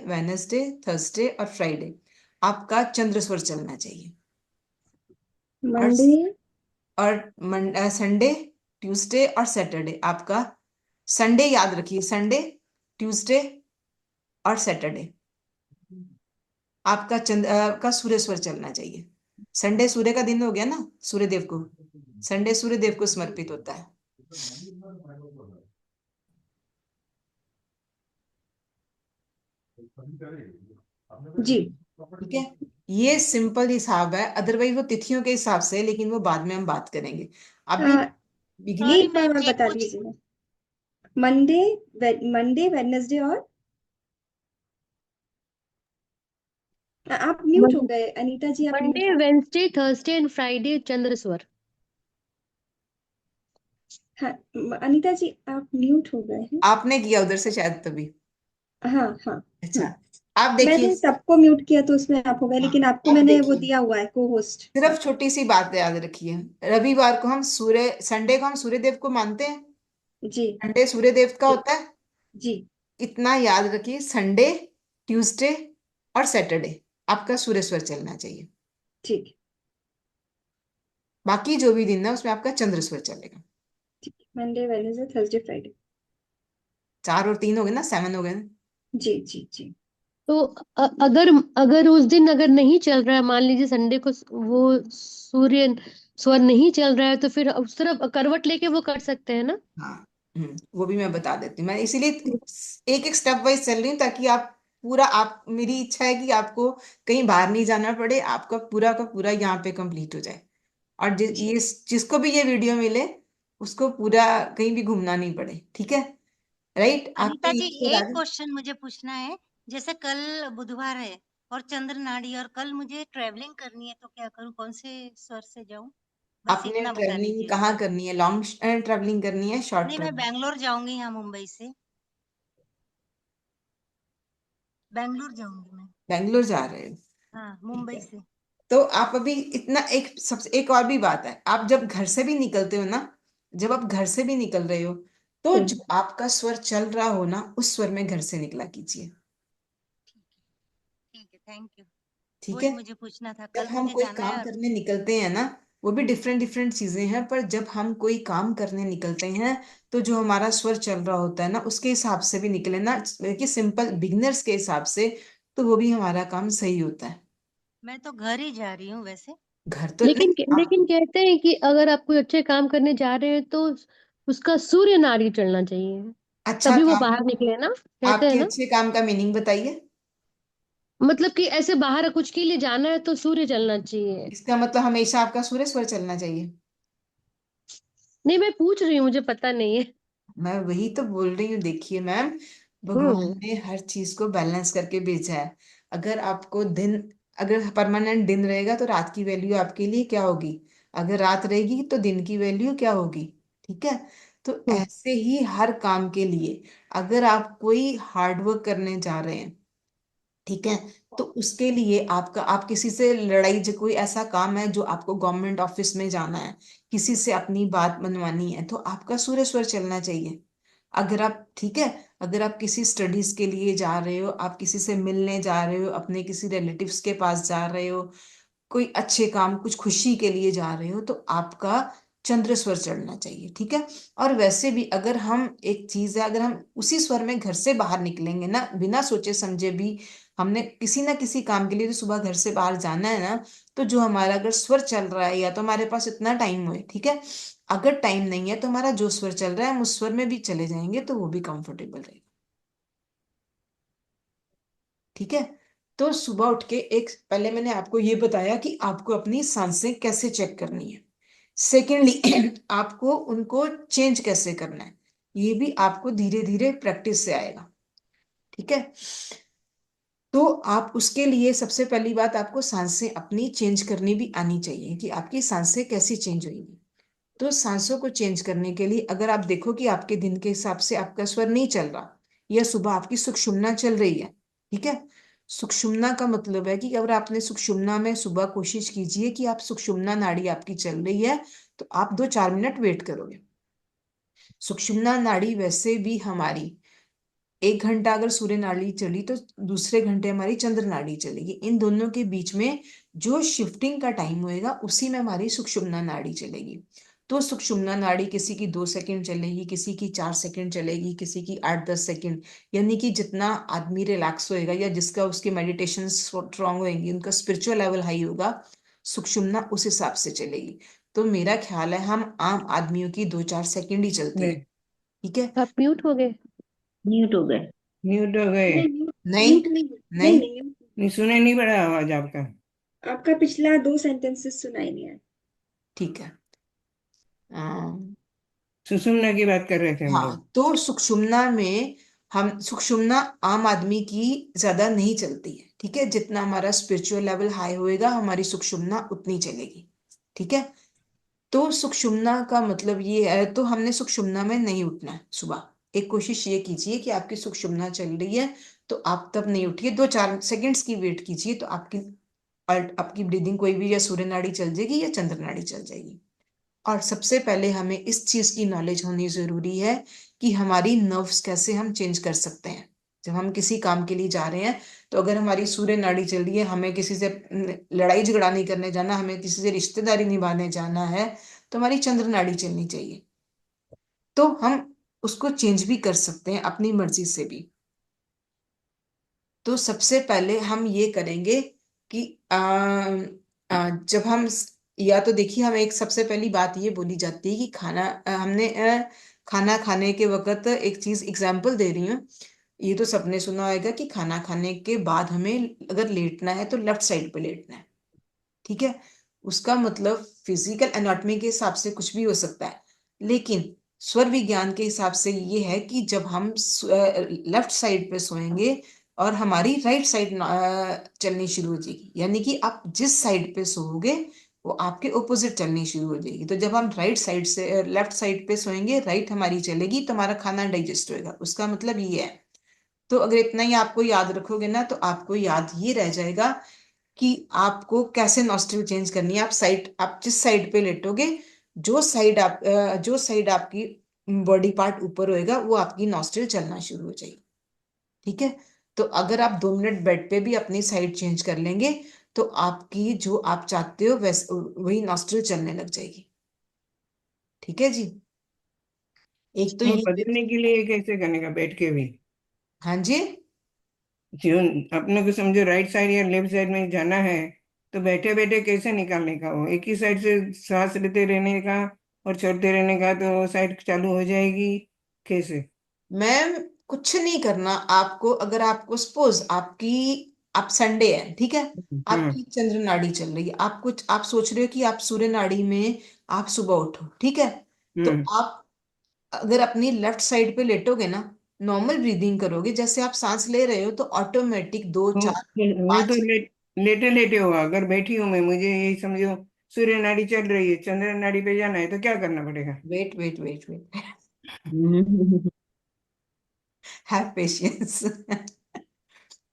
Wednesday Thursday और फ्राइडे आपका चंद्र स्वर चलना चाहिए। और मंडे। संडे, ट्यूसडे और सैटरडे आपका, संडे याद रखिए, संडे, ट्यूसडे और सैटरडे आपका का सूर्य स्वर चलना चाहिए। संडे सूर्य का दिन हो गया ना, सूर्य देव को, संडे सूर्य देव को समर्पित होता है। जी। ठीक है, ये सिंपल हिसाब है, अदरवाइज वो तिथियों के हिसाब से है, लेकिन वो बाद में हम बात करेंगे। अभी बिगिनिंग। एक बार और बता दीजिएगा। मंडे, मंडे, वेडनेसडे और आप म्यूट हो गए अनीता जी, आप म्यूट मंडे, हो। वेंसडे, थर्सडे एंड फ्राइडे चंद्र स्वर। हाँ, अनीता जी आप म्यूट हो गए हैं। आपने किया उधर से शायद तभी। हाँ हाँ। अच्छा, आप देखिए, मैंने सबको म्यूट किया तो उसमें आप हो गए, हाँ, लेकिन आपको अब मैंने वो देखिए, दिया हुआ है को होस्ट। सिर्फ छोटी सी बात याद रखिए। रविवार को हम सूर्य, संडे को हम सूर्य देव को मानते हैं, जी संडे सूर्य देव का जी होता है। जी। इतना याद रखिए, संडे, ट्यूसडे और सैटरडे आपका सूर्य स्वर चलना चाहिए। ठीक बाकी जो भी दिन है उसमें आपका चंद्र स्वर चलेगा। ठीक। Monday, Wednesday, Thursday, Friday. 4 और 3 हो गए ना, 7 हो गए ना। जी जी जी। तो अगर अगर उस दिन अगर नहीं चल रहा है, मान लीजिए संडे को वो सूर्य स्वर नहीं चल रहा है, तो फिर उस तरफ करवट लेके वो कर सकते हैं ना। हाँ, वो भी मैं बता देती हूँ। मैं इसीलिए एक एक स्टेप वाइज चल रही हूँ, ताकि आप पूरा, आप, मेरी इच्छा है कि आपको कहीं बाहर नहीं जाना पड़े, आपका पूरा का पूरा यहाँ पे कंप्लीट हो जाए। और जी। ये जिसको भी ये वीडियो मिले उसको पूरा कहीं भी घूमना नहीं पड़े, ठीक है? राइट, आपको अनीता जी, ये बता एक दें। क्वेश्चन मुझे पूछना है। जैसे कल बुधवार है और चंद्र नाड़ी, और कल मुझे ट्रेवलिंग करनी है, तो क्या करूं, कौन से स्वर से जाऊं? बस आपने इतना बता ट्रेवलिंग दीजिएगा। कहाँ करनी है? लॉन्ग ट्रेवलिंग करनी है, शॉर्ट नहीं, मैं ट्रेवलिंग? बैंगलोर जाऊंगी यहाँ मुंबई से। बैंगलोर जाऊंगी मैं। बैंगलोर जा रहे हो? हाँ, ठीक मुंबई है, से। तो आप अभी इतना, एक सबसे एक और भी बात है, आप जब घर से भी निकलते हो ना, जब आप घर से भी निकल रहे हो, तो हम्म। जो आपका स्वर चल रहा हो ना, उस स्वर में घर से निकला कीजिए। ठीक है, थैंक यू। ठीक है, वही मुझे पूछना था, जब कल हम मुझे कोई जाना काम है। और करने निकलते हैं ना, वो भी डिफरेंट डिफरेंट चीजें हैं, पर जब हम कोई काम करने निकलते हैं, तो जो हमारा स्वर चल रहा होता है ना, उसके हिसाब से भी निकले ना, कि सिंपल बिगिनर्स के हिसाब से, तो वो भी हमारा काम सही होता है। मैं तो घर ही जा रही हूँ वैसे। घर तो नहीं, लेकिन आप लेकिन कहते हैं कि अगर आप कोई अच्छे काम करने जा रहे हैं तो उसका सूर्य नाड़ी चलना चाहिए, अच्छा तभी वो काम, बाहर निकले ना, कहते हैं आपके ना। अच्छे काम का मीनिंग बताइए। मतलब कि ऐसे बाहर कुछ के लिए जाना है तो सूर्य चलना चाहिए। इसका मतलब हमेशा आपका सूर्य स्वर चलना चाहिए। नहीं, मैं पूछ रही हूँ, मुझे पता नहीं है। मैं वही तो बोल रही हूँ, देखिए मैम, भगवान हम्म। ने हर चीज को बैलेंस करके भेजा है। अगर आपको दिन, अगर परमानेंट दिन रहेगा तो रात की वैल्यू आपके लिए क्या होगी, अगर रात रहेगी तो दिन की वैल्यू क्या होगी? ठीक है, तो हम्म। ऐसे ही हर काम के लिए, अगर आप कोई हार्डवर्क करने जा रहे हैं, ठीक है, तो उसके लिए आपका, आप किसी से लड़ाई, जो कोई ऐसा काम है जो आपको गवर्नमेंट ऑफिस में जाना है, किसी से अपनी बात मनवानी है, तो आपका सूर्य स्वर चलना चाहिए। अगर आप, ठीक है, अगर आप किसी स्टडीज के लिए जा रहे हो, आप किसी से मिलने जा रहे हो, अपने किसी रिलेटिव्स के पास जा रहे हो, कोई अच्छे काम, कुछ खुशी के लिए जा रहे हो, तो आपका चंद्र स्वर चढ़ना चाहिए, ठीक है। और वैसे भी अगर हम, एक चीज है, अगर हम उसी स्वर में घर से बाहर निकलेंगे ना, बिना सोचे समझे भी, हमने किसी ना किसी काम के लिए तो सुबह घर से बाहर जाना है ना, तो जो हमारा अगर स्वर चल रहा है, या तो हमारे पास इतना टाइम हो, ठीक है, अगर टाइम नहीं है तो हमारा जो स्वर चल रहा है हम उस स्वर में भी चले जाएंगे, तो वो भी कंफर्टेबल रहेगा। ठीक है, तो सुबह उठ के, एक पहले मैंने आपको ये बताया कि आपको अपनी सांसें कैसे चेक करनी है। सेकेंडली आपको उनको चेंज कैसे करना है, ये भी आपको धीरे धीरे प्रैक्टिस से आएगा। ठीक है, तो आप उसके लिए सबसे पहली बात, आपको सांसें अपनी चेंज करनी भी आनी चाहिए, कि आपकी सांसें कैसी चेंज होंगी। तो सांसों को चेंज करने के लिए, अगर आप देखो कि आपके दिन के हिसाब से आपका स्वर नहीं चल रहा, या सुबह आपकी सुषुम्ना चल रही है, ठीक है, सुषुम्ना का मतलब है कि अगर आपने सुषुम्ना में सुबह कोशिश कीजिए कि आप, सुषुम्ना नाड़ी आपकी चल रही है, तो आप 2-4 मिनट वेट करोगे। सुषुम्ना नाड़ी वैसे भी हमारी, 1 घंटा अगर सूर्य नाड़ी चली तो दूसरे घंटे हमारी चंद्र नाड़ी चलेगी, इन दोनों के बीच में जो शिफ्टिंग का टाइम होएगा, उसी में हमारी सुषुम्ना नाड़ी चलेगी। तो सुषुम्ना नाड़ी किसी की 2 सेकंड चलेगी, किसी की 4 सेकंड चलेगी, किसी की 8-10 सेकंड, यानी कि जितना आदमी रिलैक्स होएगा, या जिसका, उसके मेडिटेशन स्ट्रांग होएंगी, उनका स्पिरिचुअल लेवल हाई होगा, सुषुम्ना उस हिसाब से चलेगी। तो मेरा ख्याल है हम आम आदमियों की 2-4 सेकंड ही चलती है। नहीं, ठीक है। आप म्यूट हो गए। म्यूट हो गए। म्यूट हो गए। नहीं म्यूट, नहीं म्यूट नहीं, नहीं नहीं। नहीं mute नहीं, सुने नहीं पड़ा आवाज आपका। आपका पिछला 2 सेंटेंसेस सुनाई नहीं है। ठीक है। सुषुम्ना की बात कर रहे थे हम लोग। हाँ, तो सुषुम्ना में हम सुषुम्ना आम आदमी की ज्यादा नहीं चलती है। ठीक है, जितना हमारा स्पिरिचुअल लेवल हाई होएगा हमारी सुषुम्ना उतनी चलेगी। ठीक है। तो सुषुम्ना का मतलब ये है, तो हमने सुषुम्ना में नहीं उठना है सुबह। एक कोशिश ये कीजिए कि आपकी सुषुम्ना चल रही है तो आप तब नहीं उठिए, 2-4 सेकंड्स की वेट कीजिए तो आपकी ब्रीदिंग कोई भी या सूर्य नाड़ी चल जाएगी या चंद्र नाड़ी चल जाएगी। और सबसे पहले हमें इस चीज की नॉलेज होनी जरूरी है कि हमारी नर्व्स कैसे हम चेंज कर सकते हैं। जब हम किसी काम के लिए जा रहे हैं तो अगर हमारी सूर्य नाड़ी चल रही है, हमें किसी से लड़ाई झगड़ा नहीं करने जाना, हमें किसी से रिश्तेदारी निभाने जाना है, तो हमारी चंद्र नाड़ी चलनी चाहिए। तो हम उसको चेंज भी कर सकते हैं अपनी मर्जी से भी। तो सबसे पहले हम ये करेंगे कि जब हम या तो देखिए, हम एक सबसे पहली बात ये बोली जाती है कि खाना खाने के वक्त एक चीज एग्जाम्पल दे रही हूँ। ये तो सबने सुना होगा कि खाना खाने के बाद हमें अगर लेटना है तो लेफ्ट साइड पे लेटना है। ठीक है। उसका मतलब फिजिकल एनाटॉमी के हिसाब से कुछ भी हो सकता है, लेकिन स्वर विज्ञान के हिसाब से ये है कि जब हम लेफ्ट साइड पे सोएंगे और हमारी राइट साइड चलनी शुरू हो जाएगी, यानी कि आप जिस साइड पे सोओगे वो आपके ओपोजिट चलनी शुरू हो जाएगी। तो जब हम राइट साइड से लेफ्ट साइड पे सोएंगे, राइट हमारी चलेगी तो हमारा खाना डाइजेस्ट होएगा। उसका मतलब ये है। तो अगर इतना ही आपको याद रखोगे ना तो आपको याद ये रह जाएगा कि आपको कैसे नॉस्ट्रिल चेंज करनी है। आप जिस साइड पे लेटोगे, जो साइड आपकी बॉडी पार्ट ऊपर होएगा वो आपकी नॉस्ट्रिल चलना शुरू हो जाएगी। ठीक है। तो अगर आप 2 मिनट बेड पे भी अपनी साइड चेंज कर लेंगे तो आपकी जो आप चाहते हो वैसे वही नॉस्ट्रिल चलने लग जाएगी। ठीक है जी। एक तो वो ये। बदलने के लिए कैसे करने का, बैठ के भी? हाँ जी। जो अपने को समझो राइट साइड या लेफ्ट साइड में जाना है, तो बैठे बैठे कैसे निकालने का? वो एक ही साइड से सांस लेते रहने का और छोड़ते रहने का, तो वो साइड चालू हो जाएगी कैसे? मैम, कुछ नहीं करना आपको। अगर आपको सपोज आप संडे है, ठीक है, हाँ। आपकी चंद्र नाड़ी चल रही है, आप सोच रहे हो कि आप सूर्य नाड़ी में आप सुबह उठो। ठीक है। तो हम्म। आप अगर अपनी लेफ्ट साइड पे लेटोगे ना, नॉर्मल ब्रीदिंग करोगे, जैसे आप सांस ले रहे हो तो ऑटोमेटिक दो वो चार वो तो पांच लेटे लेटे हुआ, अगर बैठी हूँ मैं, मुझे यही समझो सूर्य नाड़ी चल रही है, चंद्र नाड़ी पे जाना है, तो क्या करना पड़ेगा? Wait wait wait wait have patience.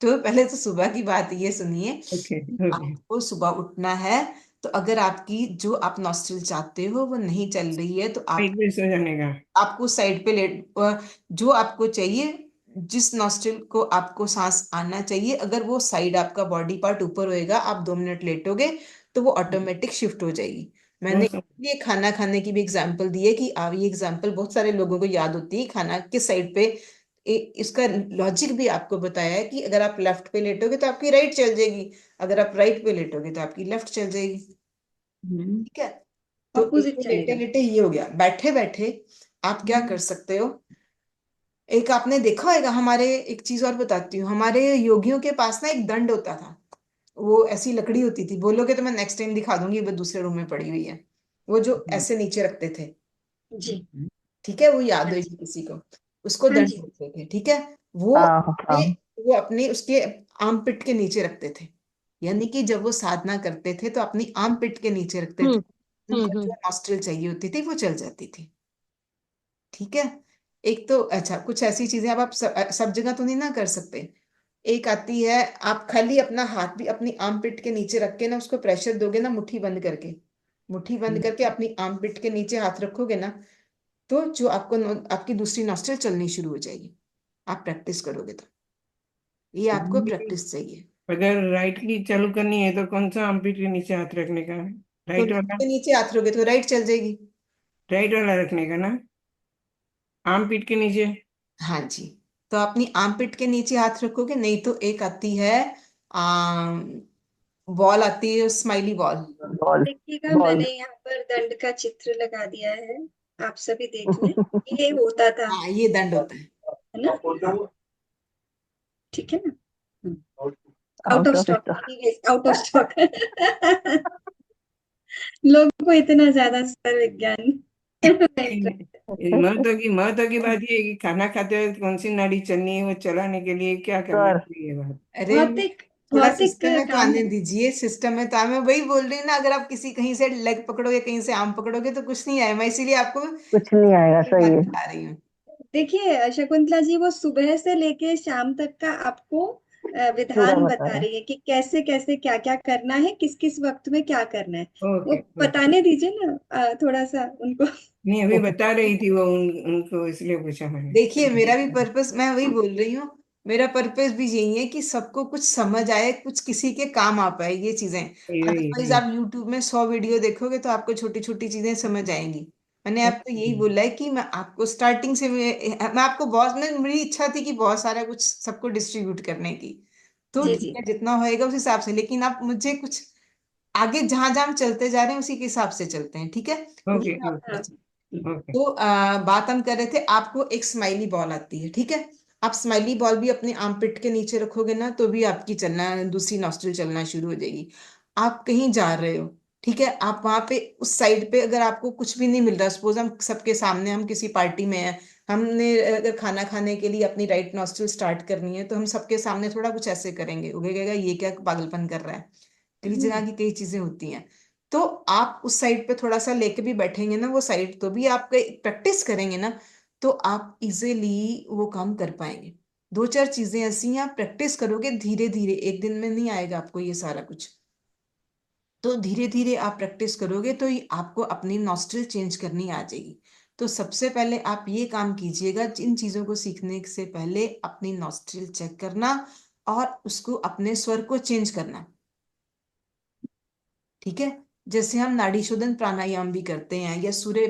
तो पहले तो सुबह की बात ये सुनिए ओके। कि ओके। आपको सुबह उठना है। तो अगर आपकी जो आप नॉस्ट्रिल चाहते हो वो नहीं चल रही है तो साइड पे सो जाने का। आपको साइड पे जो आपको चाहिए, जिस नॉस्ट्रिल को आपको सांस आना चाहिए, अगर वो साइड आपका बॉडी पार्ट ऊपर होएगा, आप 2 मिनट लेटोगे तो वो ऑटोमेटिक शिफ्ट हो जाएगी। वो मैंने सब। ये खाना खाने की भी एग्जांपल दी है कि आप ये एग्जांपल बहुत सारे लोगों को याद होती है खाना किस साइड पे। इसका लॉजिक भी आपको बताया है कि अगर आप लेफ्ट पे लेटोगे तो आपकी राइट चल जाएगी, अगर आप राइट पे लेटोगे तो आपकी लेफ्ट चल जाएगी। ठीक है। तो एक ऑपोजिट तो लेटे चलेगा। लेटे ये हो गया। बैठे बैठे आप क्या कर सकते हो? एक आपने देखा होगा, हमारे एक चीज और बताती हूँ, हमारे योगियों के पास ना एक दंड होता था। वो ऐसी लकड़ी होती थी, बोलोगे तो मैं नेक्स्ट टाइम दिखा दूंगी, वो दूसरे रूम में पड़ी हुई है। वो जो ऐसे नीचे रखते थे। जी। ठीक है, वो याद हाँ होगी जी। किसी को। उसको हाँ दंड जी। बोलते थे। ठीक है। वो हाँ अपने हाँ। वो अपने उसके आर्म पिट के नीचे रखते थे। यानी कि जब वो साधना करते थे तो अपनी आर्म पिट के नीचे रखते थे। हम्म। उनको जो हम्म। नॉस्ट्रिल चाहिए होती थी वो चल जाती थी। ठीक है। एक तो अच्छा, कुछ ऐसी चीजें अब आप सब जगह तो नहीं ना कर सकते। एक आती है, आप खाली अपना हाथ भी अपनी आर्म पिट के नीचे रख के ना उसको प्रेशर दोगे ना, मुट्ठी बंद करके अपनी आर्म पिट के नीचे हाथ रखोगे ना, तो जो आपकी दूसरी नॉस्ट्रिल चलनी शुरू हो जाएगी। आप प्रैक्टिस करोगे तो, ये आपको प्रैक्टिस चाहिए। अगर राइट की चालू करनी है तो कौन सा आर्मपिट के नीचे हाथ रखने का है? तो राइट लेफ्ट वाला? के नीचे हाथ रखोगे तो राइट चल जाएगी। राइट वाला रखने का ना, आर्मपिट के नीचे? हाँ जी। तो अपनी आर्म पिट के नीचे हाथ रखोगे, नहीं तो एक आती है बॉल आती है, स्माइली बॉल। बॉल। देखिएगा, बॉल। मैंने यहाँ पर दंड का चित्र लगा दिया है, आप सभी देख लें। ये होता था, हाँ, ये दंड होता है। है ना? ठीक है ना? Out out of of stock, stock. Out of stock. लोगों को इतना ज्यादा सर विज्ञान में interest महत्व की बात ये है कि खाना खाते वक्त कौन सी नाड़ी चलनी है, वो चलाने के लिए क्या करना सर। चाहिए, बात। अरे भौतिक थोड़ा भौतिक सिस्टम में तो काम आने है। दीजिए, सिस्टम में तो मैं वही बोल रही हूँ ना, अगर आप किसी कहीं से लेग पकड़ोगे, कहीं से आर्म पकड़ोगे तो कुछ नहीं आए, मैं इसीलिए आपको कुछ नहीं आएगा, ये सही बात है। बता रही हूँ। देखिए शकुंतला जी, वो सुबह से लेके शाम तक का आपको पूरा विधान बता बता रहे रही है कि कैसे कैसे क्या क्या करना है, किस किस वक्त में क्या करना है। वो ओके ओके। बताने दीजिए ना थोड़ा सा उनको। नहीं, अभी हैं। बता रही थी वो, उनको इसलिए पूछा मैंने। देखिए मेरा भी पर्पस, मैं वही बोल रही हूँ, मेरा पर्पस भी यही है कि सबको कुछ समझ आए, कुछ किसी के काम आ पाए ये चीजें। वही अदरवाइज वही। आप यूट्यूब में 100 वीडियो देखोगे तो आपको छोटी छोटी चीजें समझ आएंगी। मैंने आपको यही बोला है कि मैं आपको स्टार्टिंग से, मैं आपको बहुत, मेरी इच्छा थी कि बहुत सारा कुछ सबको डिस्ट्रीब्यूट करने की। तो जी ठीक जी। है, जितना होएगा उस हिसाब से, लेकिन आप मुझे कुछ आगे जहां जहां हम चलते जा रहे हैं उसी के हिसाब से चलते हैं, ठीक है। ये ओके मैं आपको हाँ। बता- ओके। तो बात हम कर रहे थे, आपको एक स्माइली बॉल आती है, ठीक है। आप स्माइली बॉल भी अपने आर्मपिट के नीचे रखोगे ना तो भी आपकी चलना, दूसरी नॉस्ट्रिल चलना शुरू हो जाएगी। आप कहीं जा रहे हो, ठीक है, आप वहां पे उस साइड पे अगर आपको कुछ भी नहीं मिल रहा, सपोज हम सबके सामने, हम किसी पार्टी में हैं, हमने अगर खाना खाने के लिए अपनी राइट नॉस्ट्रिल स्टार्ट करनी है तो हम सबके सामने थोड़ा कुछ ऐसे करेंगे, उगेगा ये क्या पागलपन कर रहा है, कई जगह की कई चीजें होती हैं। तो आप उस साइड पे थोड़ा सा लेके भी बैठेंगे ना वो साइड, तो भी आप प्रैक्टिस करेंगे ना तो आप इजीली वो काम कर पाएंगे। दो चार चीजें ऐसी हैं, आप प्रैक्टिस करोगे धीरे धीरे, एक दिन में नहीं आएगा आपको ये सारा कुछ। तो धीरे धीरे आप प्रैक्टिस करोगे तो ये आपको अपनी नॉस्ट्रिल चेंज करनी आ जाएगी। तो सबसे पहले आप ये काम कीजिएगा, इन चीजों को सीखने से पहले अपनी नॉस्ट्रिल चेक करना और उसको अपने स्वर को चेंज करना, ठीक है। जैसे हम नाड़ी शोधन प्राणायाम भी करते हैं या सूर्य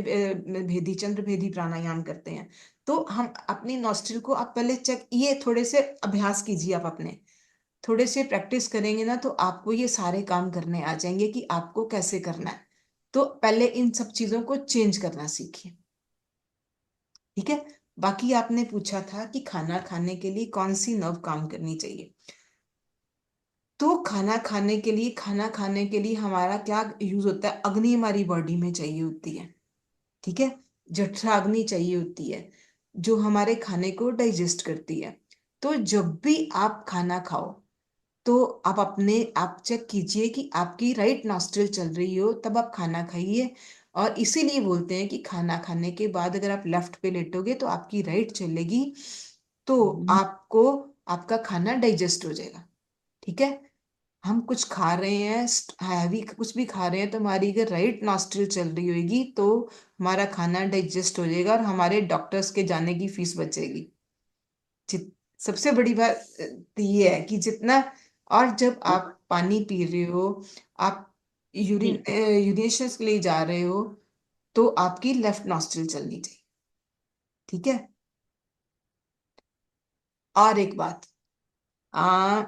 भेदी चंद्र भेदी प्राणायाम करते हैं, तो हम अपनी नॉस्ट्रिल को आप पहले चेक, ये थोड़े से अभ्यास कीजिए, आप अपने थोड़े से प्रैक्टिस करेंगे ना तो आपको ये सारे काम करने आ जाएंगे कि आपको कैसे करना है। तो पहले इन सब चीजों को चेंज करना सीखिए, ठीक है। बाकी आपने पूछा था कि खाना खाने के लिए कौन सी नर्व काम करनी चाहिए। तो खाना खाने के लिए हमारा क्या यूज होता है, अग्नि हमारी बॉडी में चाहिए होती है, ठीक है। जठराग्नि चाहिए होती है जो हमारे खाने को डाइजेस्ट करती है। तो जब भी आप खाना खाओ तो आप चेक कीजिए कि आपकी राइट नॉस्ट्रिल चल रही हो, तब आप खाना खाइए। और इसीलिए बोलते हैं कि खाना खाने के बाद अगर आप लेफ्ट पे लेटोगे तो आपकी राइट चलेगी, तो आपको आपका खाना डाइजेस्ट हो जाएगा, ठीक है। हम कुछ खा रहे हैं, हैवी कुछ भी खा रहे हैं, तो हमारी अगर राइट नॉस्ट्रिल चल रही होगी तो हमारा खाना डाइजेस्ट हो जाएगा और हमारे डॉक्टर्स के जाने की फीस बचेगी। सबसे बड़ी बात ये है कि जितना, और जब आप पानी पी रहे हो, आप यूरिनेशन के लिए जा रहे हो, तो आपकी लेफ्ट नॉस्ट्रिल चलनी चाहिए, ठीक है। और एक बात, आ,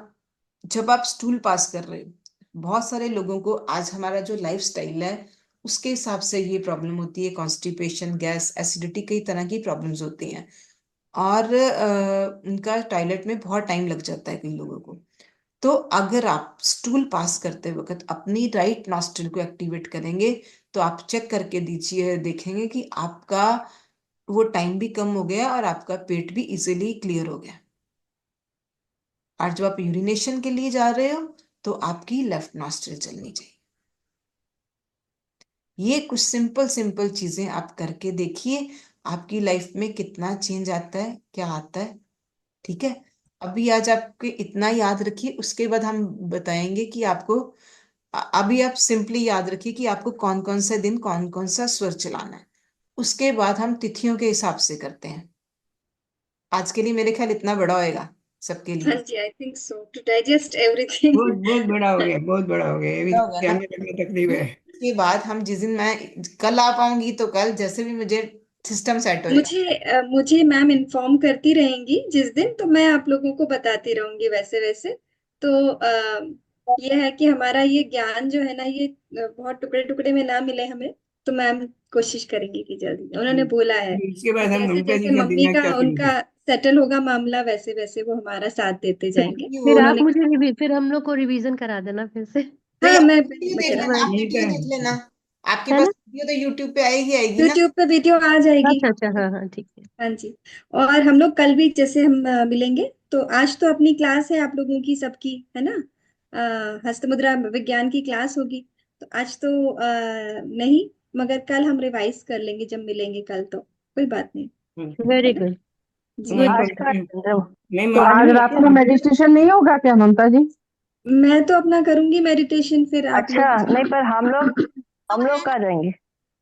जब आप स्टूल पास कर रहे हो, बहुत सारे लोगों को आज हमारा जो लाइफ स्टाइल है उसके हिसाब से ये प्रॉब्लम होती है, कॉन्स्टिपेशन, गैस, एसिडिटी, कई तरह की प्रॉब्लम्स होती हैं। और उनका टॉयलेट में बहुत टाइम लग जाता है कई लोगों को। तो अगर आप स्टूल पास करते वक्त अपनी राइट नॉस्ट्रिल को एक्टिवेट करेंगे तो आप चेक करके दीजिए, देखेंगे कि आपका वो टाइम भी कम हो गया और आपका पेट भी इजीली क्लियर हो गया। और जब आप यूरिनेशन के लिए जा रहे हो तो आपकी लेफ्ट नॉस्ट्रिल चलनी चाहिए। ये कुछ सिंपल सिंपल चीजें आप करके देखिए, आपकी लाइफ में कितना चेंज आता है, क्या आता है, ठीक है। अभी आज आपके इतना याद रखिए, उसके बाद हम बताएंगे कि आपको, अभी आप सिंपली याद रखिए कि आपको कौन कौन से दिन कौन कौन सा स्वर चलाना है। उसके बाद हम तिथियों के हिसाब से करते हैं। आज के लिए मेरे ख्याल इतना बड़ा होएगा सबके हाँ लिए। जी, I think so, to digest everything. बहुत बहुत बड़ा हो गया, बहुत बड़ा हो गया, अभी बड़ा होगा ना। जाने तक में तकलीफ है। उसके बाद हम जिस दिन, मैं कल आ पाऊंगी तो कल, जैसे भी मुझे सिस्टम सेट हो जाए। मुझे मैम इन्फॉर्म करती रहेंगी जिस दिन, तो मैं आप लोगों को बताती रहूंगी वैसे वैसे। तो ये है कि हमारा ये ज्ञान जो है ना, ये बहुत टुकड़े टुकड़े में ना मिले हमें। तो मैम कोशिश करेंगी कि जल्दी, उन्होंने बोला है फिर उसके कि बाद हम जैसे ममता जैसे जी का मम्मी दिमाग का चाटेंगे। उनका सेटल होगा मामला, वैसे वैसे वो हमारा साथ देते जाएंगे। कि फिर वो आप उन्होंने मुझे कहा फिर हम लोग को रिवीजन करा देना फिर से, तो हाँ, आप वीडियो मैं देख करा लेना, आप नहीं वीडियो देख लेना, आपके है पास ना? वीडियो तो यूट्यूब पे आएगी आएगी ना। यूट्यूब पे वीडियो आ जाएगी। अच्छा अच्छा, हाँ हाँ ठीक है। हाँ जी। और हम लोग कल भी जैसे हम मिलेंगे, तो आज तो अपनी क्लास है आप लोगों की सबकी, है ना? हस्तमुद्रा विज्ञान की क्लास होगी। तो आज तो नहीं, मगर कल हम रिवाइज कर लेंगे जब मिलेंगे कल, तो कोई बात नहीं। वेरी है ना? गुड, जी। गुड। आज का नहीं तो ममता आज जी, रात को मेडिटेशन नहीं होगा क्या ममता जी? मैं तो अपना करूंगी मेडिटेशन, फिर आप अच्छा, लोग नहीं पर हम लोग लोग हैं का जाएंगे।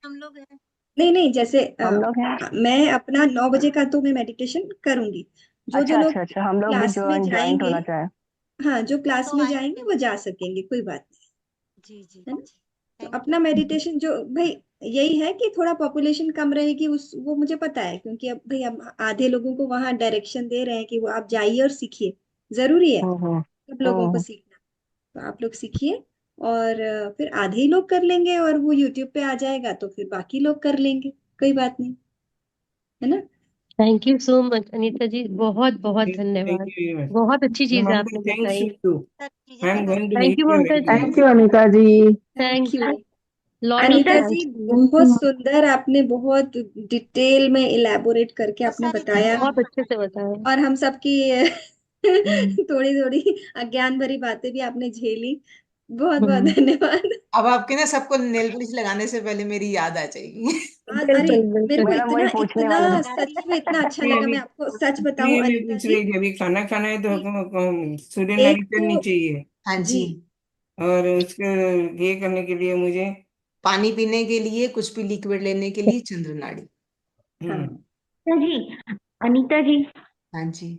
हम लोग हैं। नहीं नहीं, जैसे हम लोग हैं। मैं अपना 9 बजे का तो मैं मेडिटेशन करूंगी। जो जो अच्छा लोग अच्छा अच्छा, हम लोग भी क्लास में ज्वाइंट जाएंगे, होना चाहें। हाँ, जो क्लास तो में जाएंगे आएंगे। वो जा सकेंगे, कोई बात नहीं। जी जी है ना? जी। तो थैंक अपना यू। मेडिटेशन जो भाई, यही है कि थोड़ा पॉपुलेशन कम रहेगी, उस वो मुझे पता है, क्योंकि अब भाई हम आधे लोगों को वहां डायरेक्शन दे रहे हैं कि वो आप जाइए और सीखिए। जरूरी है हम्म सब लोगों को हम्म सीखना। तो आप लोग सीखिए, और फिर आधे ही लोग कर लेंगे, और वो यूट्यूब पे आ जाएगा तो फिर बाकी लोग कर लेंगे, कोई बात नहीं। है ना? Thank you so much Anita ji, बहुत बहुत थैंक धन्यवाद। You very much. बहुत अच्छी चीजें ममता, आपने थैंक्स बताई। टू। सर चीजें आई एम बता। Going to thank visit you you Mamta very ji. Thank सुन। You Anita ji. Thank thank you. You, lot of Anita ji thanks. बहुत सुंदर, आपने बहुत डिटेल में इलेबोरेट करके बहुत आपने सारी चीजें बताया, बहुत आपने अच्छे से बताई। बताया। और हम सबकी हम्म। थोड़ी थोड़ी अज्ञान भरी बातें भी आपने झेली। बहुत बहुत हम्म, धन्यवाद। अब आपके ना सबको नेल पॉलिश लगाने से पहले मेरी याद आ जाएगी। आज अरे, बिल्कुल मेरे को बिल्कुल। मैडम वही इतना पूछने इतना वाले थे। सच लगाती में इतना अच्छा नहीं लगा, अभी, मैं आपको सच बताऊं नहीं अभी अनीता पूछ जी, रही थी, अभी खाना खाना है तो कि सूर्य एक नमस्कार तो, चाहिए। हाँ जी, जी। और उसके ये करने के लिए मुझे, पानी पीने के लिए, कुछ भी लिक्विड लेने के लिए चंद्र नाड़ी। हम्म, हाँ जी, अनीता जी। हाँ जी।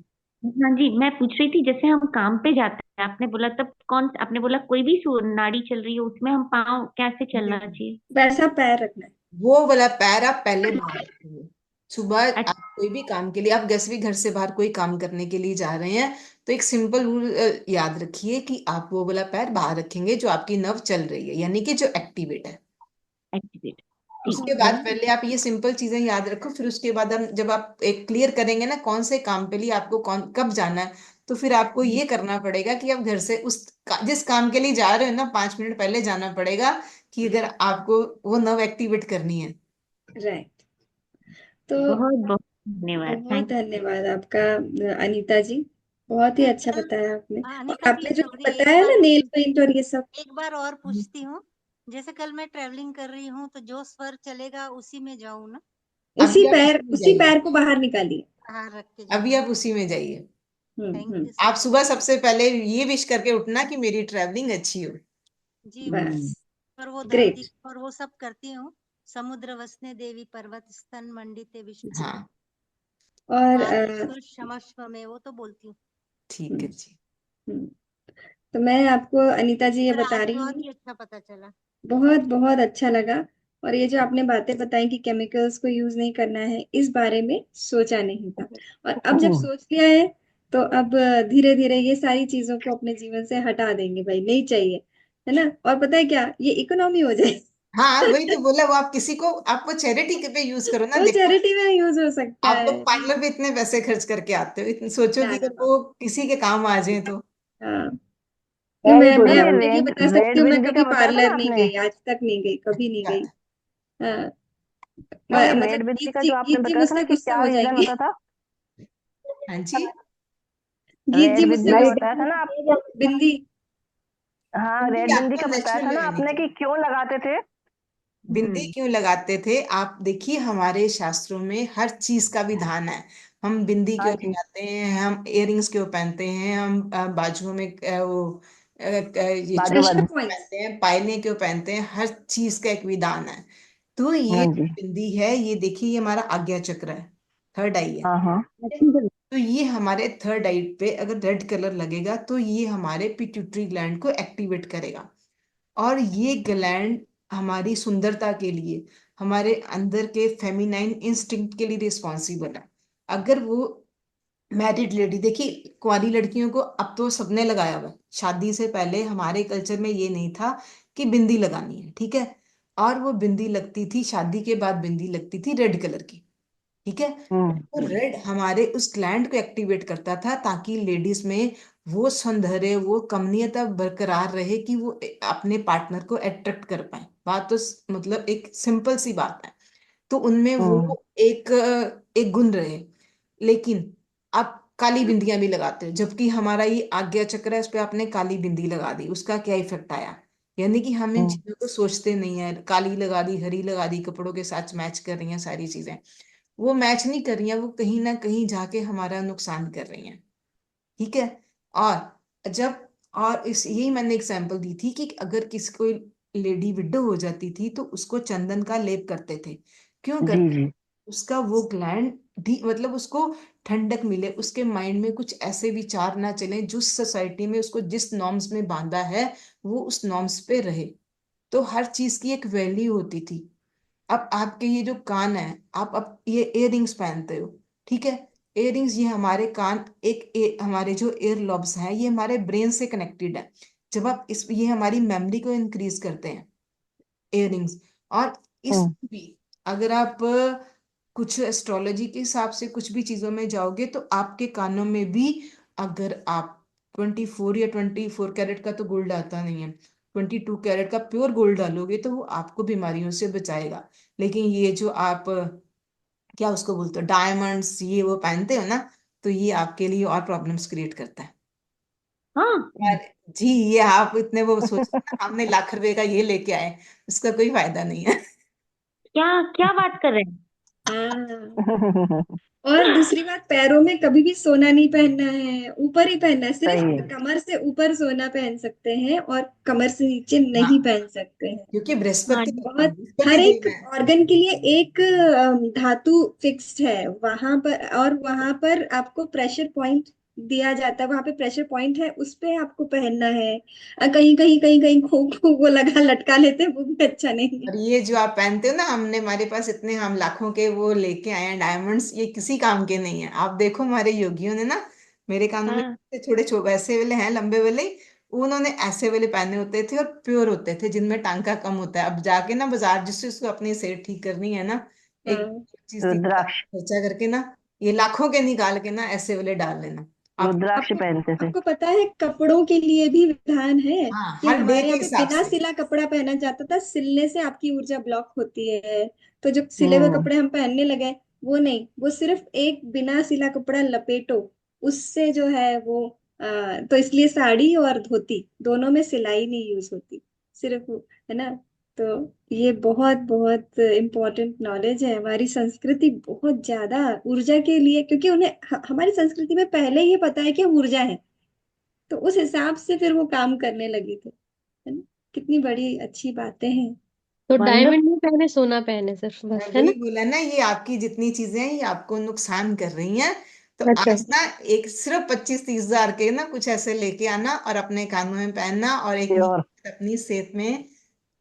हाँ जी, मैं पूछ रही थी जैसे हम काम पे जाते हैं, आपने बोला तब आपने बोला कोई भी नाड़ी चल रही है उसमें हम पाँव कैसे चलना चाहिए? वैसा पैर रखना है। वो वाला पैर आप पहले बाहर रखेंगे। सुबह अच्छा। आप कोई भी काम के लिए, आप जैसे भी घर से बाहर कोई काम करने के लिए जा रहे हैं, तो एक सिंपल रूल याद रखिए कि आप वो वाला पैर बाहर रखेंगे जो आपकी नर्व चल रही है, यानी कि जो एक्टिवेट है। एक्टिवेट। ठीक उसके है। बाद पहले आप ये सिंपल चीजें याद रखो, फिर उसके बाद हम जब आप एक क्लियर करेंगे ना कौन से काम के लिए आपको कौन कब जाना है, तो फिर आपको ये करना पड़ेगा कि आप घर से जिस काम के लिए जा रहे हो ना 5 मिनट पहले जाना पड़ेगा, कि अगर आपको वो नर्व एक्टिवेट करनी है। राइट। तो बहुत बहुत धन्यवाद, बहुत थैंक धन्यवाद आपका, अनीता जी, बहुत ही मैं अच्छा कल बताया आपने। और अनीता जी आपने जो सॉरी, एक बताया ना बार और नेल पेंट और ये सब, एक बार और पूछती हूँ। जैसे कल मैं ट्रेवलिंग कर रही हूँ तो जो स्वर चलेगा उसी में जाऊँ ना? अभी आप उसी में उसी जाइए। पैर को बाहर निकालिए। बाहर रख के अभी जाऊँ। आप उसी में जाइए। Thank hmm. You sir. आप सुबह सबसे पहले ये विश करके उठना कि मेरी ट्रैवलिंग अच्छी हो। जी बस, पर वो धरती ग्रेट। पर वो सब करती हूँ। समुद्र वसने देवी पर्वत स्तन मंडिते विष्णु हाँ, और माधुस्वर क्षमस्व में, वो तो बोलती हूँ। ठीक है हम्म, जी। हम्म। तो मैं आपको अनीता जी ये पर बता आज रही बहुत हूँ, ही अच्छा पता चला। बहुत बहुत अच्छा लगा। और ये जो आपने बातें बताई कि केमिकल्स को यूज नहीं करना है, इस बारे में सोचा नहीं था, और अब जब सोच लिया है, तो अब धीरे धीरे ये सारी चीजों को अपने जीवन से हटा देंगे, भाई नहीं चाहिए। है ना? और पता है क्या, ये इकोनॉमी हो जाए। हाँ वही तो बोला, वो आप किसी को, आप वो चैरिटी पे यूज करो ना, वो देखो चैरिटी में यूज हो सकता आप है। लोग पार्लर पे इतने पैसे खर्च करके आते हो, इतने सोचो ना कि ना अगर ना। वो किसी के काम आ जाए तो। हाँ, कि वेरी मैं गुड। ये अपने लिए रेड बता सकती रेड हूँ, मैं बिंदी कभी का बताया था ना पार्लर नहीं आपने। गई, आज तक नहीं गई, कभी नहीं बात गई। है। हाँ, नहीं, ये मतलब रेड बिंदी का जो आपने गीत जी बताया था ना मुझसे कि गुस्सा क्या हो रीजन जाएंगे। होता था। हाँ जी। गीत जी रेड मुझसे बिंदी का गुस्सा, बताया था ना आप। बिंदी। हाँ, बिंदी रेड बिंदी आपको का बताया था नेचुरल ना है यानी आपने कि, कि क्यों लगाते थे। बिंदी क्यों लगाते थे, आप देखिए हमारे शास्त्रों में हर चीज का विधान है। हम बिंदी हाँ क्यों जी। लगाते हैं, हम इयररिंग्स क्यों पहनते हैं, हम बाजुओं में ये प्रेशर बाजूबंद। क्यों पॉइंट्स। पहनते हैं, पायलें क्यों पहनते हैं, हर चीज का एक विधान है। तो हाँ ये जी। बिंदी है, ये देखिए ये हमारा आज्ञा चक्र है, थर्ड आई है। हाँ हाँ। तो ये हमारे थर्ड आई पे अगर रेड कलर लगेगा तो ये हमारे पिट्यूटरी ग्लैंड को एक्टिवेट करेगा। और ये ग्लैंड हमारी सुंदरता के लिए, हमारे अंदर के फेमिनाइन इंस्टिंक्ट के लिए रिस्पॉन्सिबल है। अगर वो मैरिड लेडी, देखिए कुंवारी लड़कियों को अब तो सबने लगाया हुआ है। शादी से पहले हमारे कल्चर में ये नहीं था कि बिंदी लगानी है, ठीक है। और वो बिंदी लगती थी, शादी के बाद बिंदी लगती थी रेड कलर की, ठीक है। तो रेड हमारे उस ग्लैंड को एक्टिवेट करता था ताकि लेडीज में वो सौंदर्य, वो कमनीयता बरकरार रहे कि वो अपने पार्टनर को अट्रैक्ट कर पाए। बात तो मतलब एक सिंपल सी बात है। तो उनमें वो एक एक गुण रहे। लेकिन आप काली बिंदियां भी लगाते हो, जबकि हमारा ये आज्ञा चक्र है, उस पर आपने काली बिंदी लगा दी, उसका क्या इफेक्ट आया? यानी कि हम इन चीजों को सोचते नहीं है। काली लगा दी, हरी लगा दी, कपड़ों के साथ मैच कर रही हैं सारी चीजें, वो मैच नहीं कर रही हैं, वो कहीं ना कहीं जाके हमारा नुकसान कर रही हैं, ठीक है। और जब और इस यही मैंने एग्जाम्पल दी थी कि अगर किसी कोई लेडी विडो हो जाती थी तो उसको चंदन का लेप करते थे। क्यों जी करते? जी। उसका वो ग्लैंड मतलब उसको ठंडक मिले, उसके माइंड में कुछ ऐसे विचार ना चले जो सोसाइटी में उसको जिस नॉर्म्स में बांधा है वो उस नॉर्म्स पे रहे। तो हर चीज की एक वैल्यू होती थी। अब आपके ये जो कान है, आप अब ये इयररिंग्स पहनते हो, ठीक है। इयररिंग्स, ये हमारे कान हमारे जो ईयर लॉब्स हैं ये हमारे ब्रेन से कनेक्टेड है। जब आप इस ये हमारी मेमोरी को इंक्रीज करते हैं इयररिंग्स। और इस हम्म भी अगर आप कुछ एस्ट्रोलॉजी के हिसाब से कुछ भी चीजों में जाओगे तो आपके कानों में भी, अगर आप 24 या 24 कैरेट का तो गोल्ड आता नहीं है, 22 कैरेट का प्योर गोल्ड डालोगे तो वो आपको बीमारियों से बचाएगा। लेकिन ये जो आप क्या उसको बोलते हो, डायमंड्स ये वो पहनते हो ना, तो ये आपके लिए और प्रॉब्लम्स क्रिएट करता है। हाँ। यार जी, ये आप इतने वो सोचते हैं ना, हमने लाख रुपए का ये लेके आए, उसका कोई फायदा नहीं है। क्या क्या बात कर रहे हैं? हाँ। और दूसरी बात, पैरों में कभी भी सोना नहीं पहनना है, ऊपर ही पहनना है, सिर्फ सही है। कमर से ऊपर सोना पहन सकते हैं और कमर से नीचे नहीं हाँ, पहन सकते हैं। क्योंकि हाँ। बृहस्पति बहुत, बृहस्पति हर एक देव है। ऑर्गन के लिए एक धातु फिक्स्ड है वहां पर, और वहां पर आपको प्रेशर पॉइंट दिया जाता है, वहां पे प्रेशर पॉइंट है, उस पे आपको पहनना है। कहीं कहीं खो खो वो लगा लटका लेते हैं, वो भी अच्छा नहीं है। और ये जो आप पहनते हो ना, हमने हमारे पास इतने हम लाखों के वो लेके आए हैं डायमंड्स, ये किसी काम के नहीं है। आप देखो हमारे योगियों ने ना, मेरे कानों में हाँ। थोड़े वैसे वाले हैं, लंबे वाले, उन्होंने ऐसे वाले पहने होते थे और प्योर होते थे जिनमें टांका कम होता है। अब जाके ना बाजार, जिससे उसको अपनी सेहत ठीक करनी है ना, एक हाँ। 25-30 लाख रुद्राक्ष। खर्चा करके ना, ये लाखों के निकाल के ना ऐसे वाले डाल लेना आप। रुद्राक्ष आपको पहनते थे। आपको पता है कपड़ों के लिए भी विधान है हाँ, कि हर डे हमारे के यहाँ पे हिसाब बिना से। सिला कपड़ा पहना जाता था, सिलने से आपकी ऊर्जा ब्लॉक होती है। तो जो सिले हुए हम्म कपड़े हम पहनने लगे, वो नहीं, वो सिर्फ एक बिना सिला कपड़ा लपेटो, उससे जो है वो तो इसलिए साड़ी और धोती दोनों में सिलाई नहीं यूज होती, सिर्फ है ना। तो ये बहुत बहुत इम्पोर्टेंट नॉलेज है। हमारी संस्कृति बहुत ज्यादा ऊर्जा के लिए, क्योंकि उन्हें हमारी संस्कृति में पहले ही पता है कि हम ऊर्जा है, तो उस हिसाब से फिर वो काम करने लगी थी, है ना। कितनी बड़ी अच्छी बातें हैं। तो मतलब डायमंड नहीं पहने, सोना पहने सिर्फ, मैं बस, है वही ना? बोला ना, ये आपकी जितनी चीजें हैं ये आपको नुकसान कर रही हैं। तो अच्छा। आज ना एक सिर्फ 25-30 हजार के ना कुछ ऐसे लेके आना और अपने कानों में पहनना, और एक प्योर। नीचे अपनी सेहत में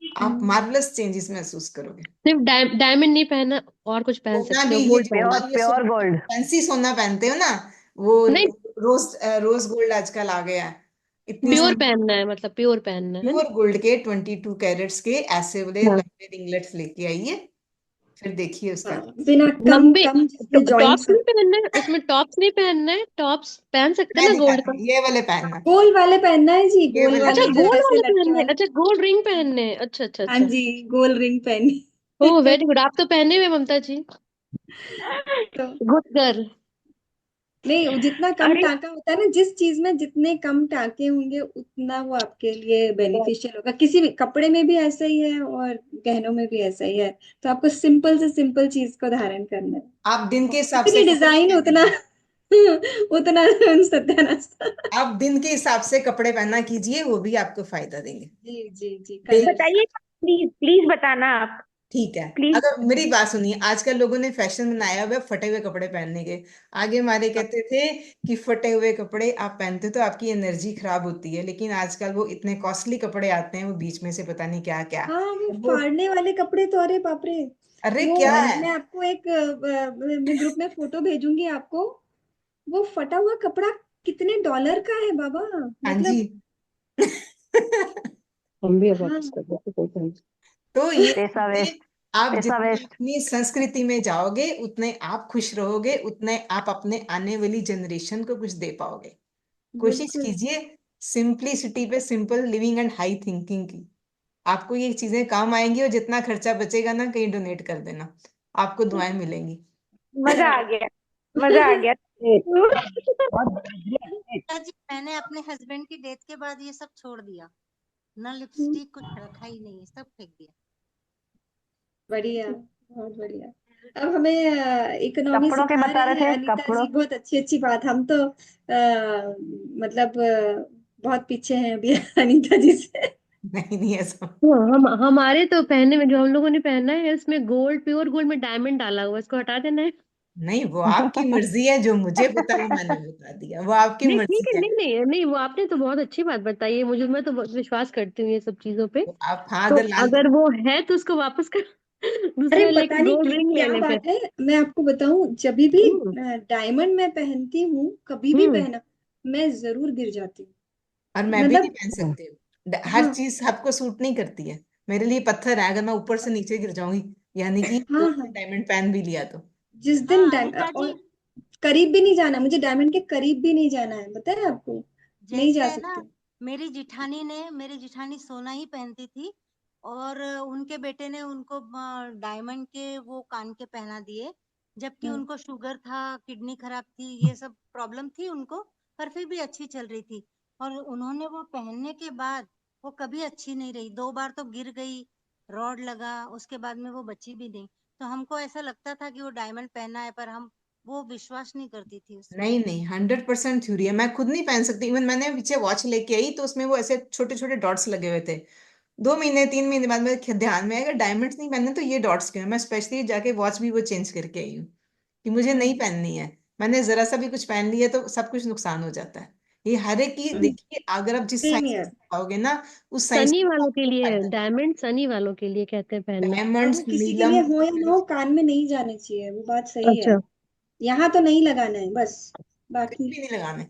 आप हम्म। मार्वलस चेंजेस महसूस करोगे। सिर्फ डायमंड नहीं पहना, और कुछ पहन सोना सकते भी, हो, ये गोल्ड जो पहन। प्योर ये प्योर सोना गोल्ड। फैंसी सोना पहनते हो ना, वो नहीं, रोज रोज गोल्ड आजकल आ गया है, इतनी प्योर सारी पहनना है, मतलब प्योर पहनना है ना? प्योर गोल्ड के 22 कैरेट्स के ऐसे वाले हाँ। लंबे रिंगलेट्स लेके आइए, फिर देखिए उसका। हाँ, बिना कम लंबे कम जिसमें टॉप्स जॉइंट्स हो। नहीं पहनना है उसमें, टॉप्स नहीं पहनना है, टॉप्स पहन सकते हैं मैं ना गोल्ड दिखाती का? हूँ, ये वाले पहनना, गोल वाले पहनना है जी, ये गोल वाले अच्छा, वाले पहनना। गोल्ड जैसे वाले लटके पहनने हैं, वाले। अच्छा गोल्ड रिंग पहनने हैं, अच्छा अच्छा हाँ अच्छा। जी, गोल रिंग पहनी। ओह वेरी गुड, आप तो पहने हुए ममता जी। तो गुड गर्ल। नहीं, वो जितना कम अरे टाका होता है ना, जिस चीज में जितने कम टाके होंगे उतना वो आपके लिए बेनिफिशियल होगा। किसी भी कपड़े में भी ऐसा ही है और गहनों में भी ऐसा ही है। तो आपको सिंपल से सिंपल चीज को धारण करना है। आप दिन के हिसाब से जितनी कपड़े डिजाइन उतना पहनिए, उतना सत्यानाश। आप दिन के हिसाब से कपड़े पहना कीजिए, वो भी आपको फायदा देंगे। जी जी जी, दिन, कलर्स। बताइए, प्लीज प्लीज बताना आप, ठीक है। प्लीज। अगर मेरी बात सुनिए, आजकल लोगों ने फैशन बनाया हुआ है फटे हुए कपड़े पहनने के। आगे हमारे कहते थे कि फटे हुए कपड़े आप पहनते तो आपकी एनर्जी खराब होती है, लेकिन आजकल वो इतने कॉस्टली कपड़े आते हैं, वो बीच में से पता नहीं क्या क्या हाँ, वो वो। फाड़ने वाले कपड़े तो अरे बाप रे। अरे वो क्या है, मैं आपको एक मैं ग्रुप में फोटो भेजूंगी आपको। वो फटा हुआ कपड़ा कितने डॉलर का है बाबा, हाँ मतलब। जी। हम भी अब हाँ, वापस कर देते कोई बात नहीं। तो ये पैसा चीजें वेस्ट, आप पैसा जितने वेस्ट। अपनी संस्कृति में जाओगे उतने आप खुश रहोगे, उतने आप अपने आने वाली जनरेशन को कुछ दे पाओगे। कोशिश बिल्कुल। कीजिए सिंपलिसिटी पे, simple living and high thinking की। आपको ये चीजें काम आएंगी, और जितना खर्चा बचेगा ना, कहीं डोनेट कर देना, आपको दुआएं मिलेंगी। मजा आ गया, मजा आ गया। बहुत बढ़िया। जी मैंने अपने हस्बैंड की डेथ के बाद ये सब छोड़ दिया, ना लिपस्टिक कुछ रखा ही नहीं है, सब फेंक दिया। बढ़िया, बहुत बढ़िया। अब हमें इकोनॉमी कपड़ों के सिखा बता रहे रहे हैं थे, अनीता कपड़ों। जी, बहुत अच्छी अच्छी बात। हम तो मतलब बहुत पीछे हैं अभी अनीता जी से। नहीं नहीं, ऐसा तो हम हमारे तो पहनने में जो हम लोगों ने पहना है उसमें गोल्ड, प्योर गोल्ड में डायमंड डाला हुआ है, इसको हटा देना है। नहीं, वो आपकी मर्जी है। जो मुझे पता वो मैंने बता दिया, वो आपकी नहीं ठीक मर्जी है, है। नहीं नहीं नहीं, वो आपने तो बहुत अच्छी बात बताई है मुझे, मैं तो बहुत विश्वास करती हूँ ये सब चीजों पे। तो आप, हाँ, तो अगर लाल अगर वो है तो उसको वापस कर अरे दूसरे पता लेके नहीं गोल्ड रिंग ले क्या ले फिर। बात है, मैं आपको बताऊं, जब भी हम्म डायमंड मैं पहनती हूँ, कभी भी हम्म। पहना, मैं जरूर गिर जाती हूँ। और मैं भी नहीं मतलब पहन सकती हूँ। हर हाँ चीज सबको सूट नहीं करती है। मेरे लिए पत्थर है, अगर मैं ऊपर से नीचे गिर जाऊंगी, यानी कि हाँ कोई हाँ, डायमंड पहन भी लिया तो। जिस दिन हाँ अनीता और जी, करीब भी नहीं जाना, मुझे डायमंड के करीब भी नहीं जाना है, पता है आपको, नहीं जैसे जा है ना, सकते। मेरी जिठानी सोना ही पहनती थी, और उनके बेटे ने उनको डायमंड के वो कान के पहना दिए, जबकि हाँ उनको शुगर था, किडनी खराब थी, ये सब प्रॉब्लम थी उनको, पर फिर भी अच्छी चल रही थी। और उन्होंने वो पहनने के बाद वो कभी अच्छी नहीं रही, 2 बार तो गिर गई, रॉड लगा, उसके बाद में वो बची भी नहीं। तो हमको ऐसा लगता था कि वो डायमंड पहना है, पर हम वो विश्वास नहीं करती थी उसमें। नहीं नहीं, 100% थ्योरी है। मैं खुद नहीं पहन सकती। इवन मैंने पीछे वॉच लेके आई तो उसमें वो ऐसे छोटे छोटे डॉट्स लगे हुए थे। 2 महीने 3 महीने बाद मेरे ध्यान में आएगा, डायमंड्स नहीं पहनने तो ये डॉट्स क्यों है। मैं स्पेशली जाके वॉच भी वो चेंज करके आई हूँ कि मुझे नहीं हम्म पहननी है। मैंने जरा सा भी कुछ पहन लिया तो सब कुछ नुकसान हो जाता है। ये हर एक की देखिए, अगर आप जिस सेम साइंस ईयर। पाओगे ना, उस साइंस सनी में वालों के आपको लिए फायदा है। डायमंड, सनी वालों के लिए कहते हैं पहनना। अब वो डायमंड्स, किसी के नीलम, लिए हो या ना हो, कान में नहीं जाने चाहिए, वो बात सही है। अच्छा। यहाँ तो नहीं लगाना है बस, कहीं बाकी। भी नहीं लगाने।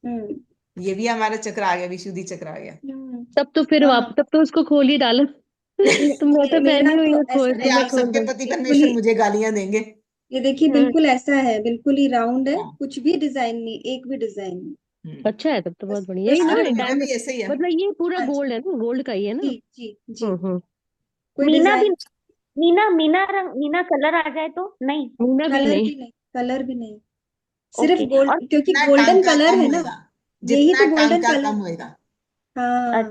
हम्म ये भी हमारा चक्र आ गया, विशुद्धि चक्र आ गया। हम्म, तब तो फिर हाँ। तब तो उसको खोल ही डालो तो मैं तो पहनी मेरा हुई तो हूँ, खोल ऐसा अरे तो है, मैं आप खोल सबके दूँ। पति बिल्कुल परमेश्वर ही, मुझे गालियां देंगे। ये देखिए हाँ, बिल्कुल ऐसा है, बिल्कुल ही राउंड है, हाँ। कुछ भी डिजाइन नहीं, एक भी डिजाइन नहीं। हम्म। अच्छा है, तब तो बहुत बस बढ़िया, यही बस ना अरे सिर्फ, मेरा डायमंड, भी ऐसे ही है। मतलब ये पूरा हाँ जी, गोल्ड है ना, गोल्ड का ही है ना। जी जी जी, हम्म। कोई मीना भी, डिजाइन, मीना कलर आ जाए तो नहीं? मीना भी कलर नहीं। भी नहीं, कलर भी नहीं, सिर्फ ओके। और गोल्ड, क्योंकि जितना गोल्डन टांका कलर कम है ना, होएगा, यही जितना तो गोल्डन टांका कलर। कम होएगा, हाँ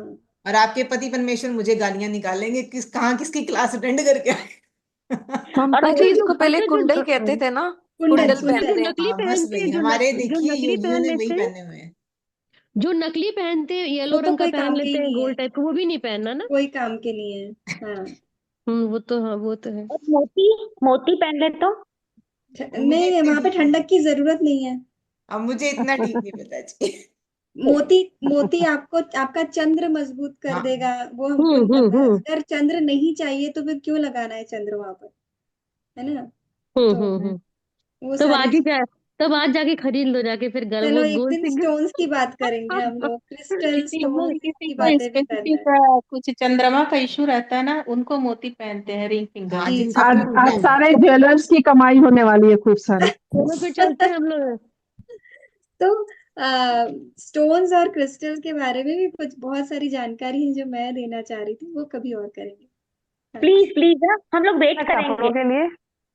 और आपके पति परमेश्वर मुझे गालियां निकालेंगे, कहाँ किसकी क्लास अटेंड करके आए। हम और तो अच्छा, इसको पहले अच्छा कुंडल जो कहते थे ना, कुंडल कुंडल अच्छा, जो कुंडल। पहनते हैं। नकली हाँ बस पहनते वही हैं, हमारे जो देखिए नकली योगियों पहन ने वही लेते हैं, पहने हुए हैं। जो नकली पहनते हैं, वो येलो तो रंग का कोई पहन काम के ही लेते हैं, नहीं है, गोल्ड टाइप का, वो भी नहीं पहनना ना। कोई काम के नहीं है। हाँ, वो तो, हाँ वो तो है। और मोती, मोती पहन ले तो? अब मुझे नहीं, इतने वहां पे डीप नहीं ठंडक की पता। जरूरत नहीं है। अब मुझे इतना डीप नहीं पता जी। मोती, मोती आपको आपका चंद्र मजबूत कर हाँ। देगा, वो हमको नहीं पता है। हम्म। अगर चंद्र नहीं चाहिए तो फिर क्यों लगाना है चंद्र वहां पर, है ना। तो हम्म। वो तब सारी आज ही जा तब आज जाके खरीद लो जाके फिर गल चलो वो एक गोल्ड दिन से स्टोन्स की बात करेंगे हम लोग, क्रिस्टल किसी को स्टोन्स किसी की को बातें भी करना है। स्पेसिफिक कुछ चंद्रमा का इशू रहता है ना, उनको मोती पहनते हैं, रिंग फिंगर। हाँ, जी जिनका जी आज पूरा आज है। सारे ज्वेलर्स की कमाई होने वाली है खूब सारी। चलो फिर चलते हैं हम लोग। तो स्टोन्स और क्रिस्टल के बारे में भी कुछ बहुत सारी जानकारी है जो मैं देना चाह रही थी, वो कभी और करेंगे। हाँ प्लीज प्लीज, हम लोग वेट कपड़ों करेंगे। के लिए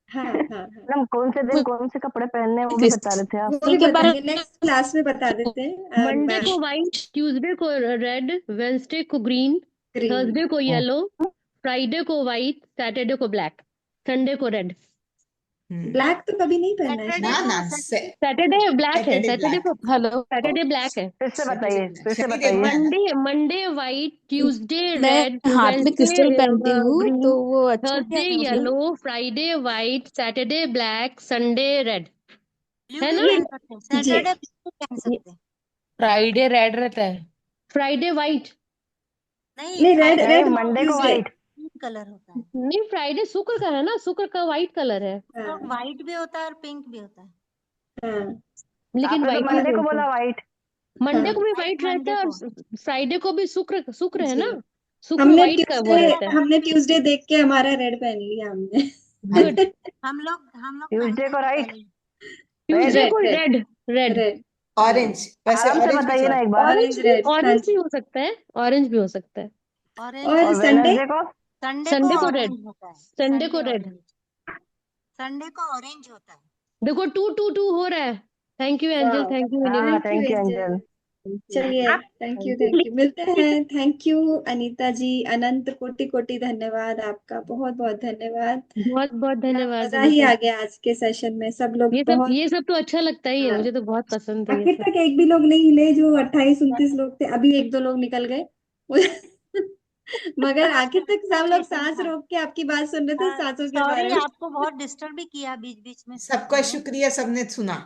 हाँ हाँ हाँ, मैडम, कौन से दिन कौन से कपड़े पहनने हैं वो भी बता रहे थे आप। वो भी के बारे बताएंगे, नेक्स्ट क्लास में बता देते हैं। मंडे को व्हाइट, ट्यूसडे को रेड, वेंसडे को ग्रीन, ग्रीन, थर्सडे को येलो, फ्राइडे को व्हाइट, सैटरडे को ब्लैक, संडे को रेड। हम्म। ब्लैक तो कभी नहीं पहना है ना शायद। ना, सैटरडे ब्लैक है, सैटरडे ब्लैक। सैटरडे ब्लैक है। फिर से सैटरडे बताइए, ब्लैक, फिर से शनिदेव बताइए। Black. Monday Monday white, Tuesday red, मैं हाथ में क्रिस्टल वेंसडे पहनती हूँ ग्रीन, तो वो अच्छा थर्सडे है मतलब। Yellow, Friday white, Saturday black, Sunday red, blue है भी ना। ये पहन सकते हैं, जी, सैटरडे ब्लू पहन सकते हैं। फ्राइडे रेड रहता है। फ्राइडे व्हाइट, नहीं, नहीं, रेड फ्राइडे नहीं, रेड मंडे को ट्यूसडे। व्हाइट। पिंक कलर होता है, नहीं फ्राइडे शुक्र का है ना, शुक्र का व्हाइट कलर है। तो हाँ व्हाइट भी होता है और पिंक भी होता है। हाँ, लेकिन आपने तो व्हाइट ही मंडे को बोलते बोला हैं। व्हाइट। मंडे को भी व्हाइट व्हाइट रहता मंडे है को। और फ्राइडे को भी शुक्र शुक्र है जी ना, शुक्र व्हाइट का वो रहता है। हमने ट्यूसडे देख के हमारा रेड पहन लिया हमने। हाँ जी। गुड। हम लोग ट्यूसडे को राइट, ट्यूसडे रेड। को red red red red orange, वैसे आराम से ऑरेंज भी बताइए ना चल। एक बार। ऑरेंज रेड ऑरेंज भी हो सकता है, ऑरेंज भी हो सकता है। ऑरेंज। और और संडे वेडनेसडे को संडे को रेड, ऑरेंज होता है। संडे को रेड। ऑरेंज। संडे को ऑरेंज होता है। देखो 2-2-2 हो रहा है। थैंक यू एंजल, वाह, थैंक यू हाँ anyone. Thank you thank you angel. Angel. चलिए, आप थैंक यू मिलते हैं। थैंक यू अनीता जी, अनंत कोटि कोटि धन्यवाद आपका, बहुत बहुत धन्यवाद। बहुत बहुत क्या धन्यवाद मजा ही अनीता आ जी। गया आज के सेशन में, सब लोग बहुत। ये सब तो अच्छा लगता ही है, हाँ, मुझे तो बहुत पसंद है ये आखिर सब। तक एक भी लोग नहीं हिले, जो 28-29 लोग थे, अभी एक दो लोग निकल गए। मगर आखिर तक सब लोग सांस रोक के आपकी बात सुन रहे थे, सांसों के बारे सॉरी, में। आपको बहुत डिस्टर्ब भी किया बीच बीच में। सबका शुक्रिया, सबने सुना।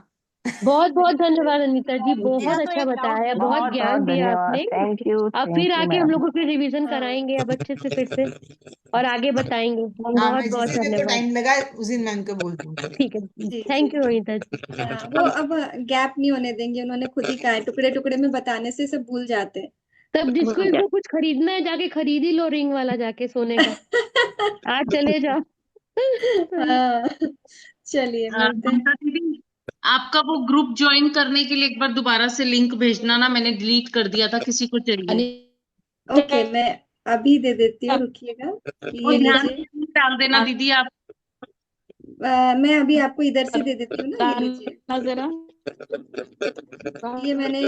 बहुत बहुत धन्यवाद अनीता जी, मेरा बहुत तो अच्छा एक डाउट बताया, पूछना बहुत बहुत ज्ञान बहुत दिया धन्यवाद, आपने। अब थैंक फिर यू आके हम मैम। लोगों को रिवीजन हाँ, कराएंगे अब अच्छे से फिर से, और आगे बताएंगे। हाँ, बहुत मैं बहुत जिस दिन मेरे को धन्यवाद। टाइम लगा उस दिन मैं उनको बोल दूंगी। ठीक है, जी थैंक जी। यू अनीता जी। हाँ, वो अब गैप नहीं होने देंगे, उन्होंने खुद ही कहा है, टुकड़े टुकड़े में बताने से सब भूल जाते हैं। तब जिसको इसको कुछ खरीदना है जाके खरीद ही लो, रिंग वाला जाके सोने का। आज चले जाओ। हाँ, चलिए मिलते हैं। ममता दीदी, आपका वो ग्रुप ज्वाइन करने के लिए एक बार दोबारा से लिंक भेजना ना, मैंने डिलीट कर दिया था, किसी को चाहिए। ओके, मैं अभी दे देती हूँ, रुकिएगा, और ये ध्यान लीजिए। से डाल देना दीदी आप। मैं अभी आपको इधर से दे देती हूँ ना, ये लीजिए। जरा ये मैंने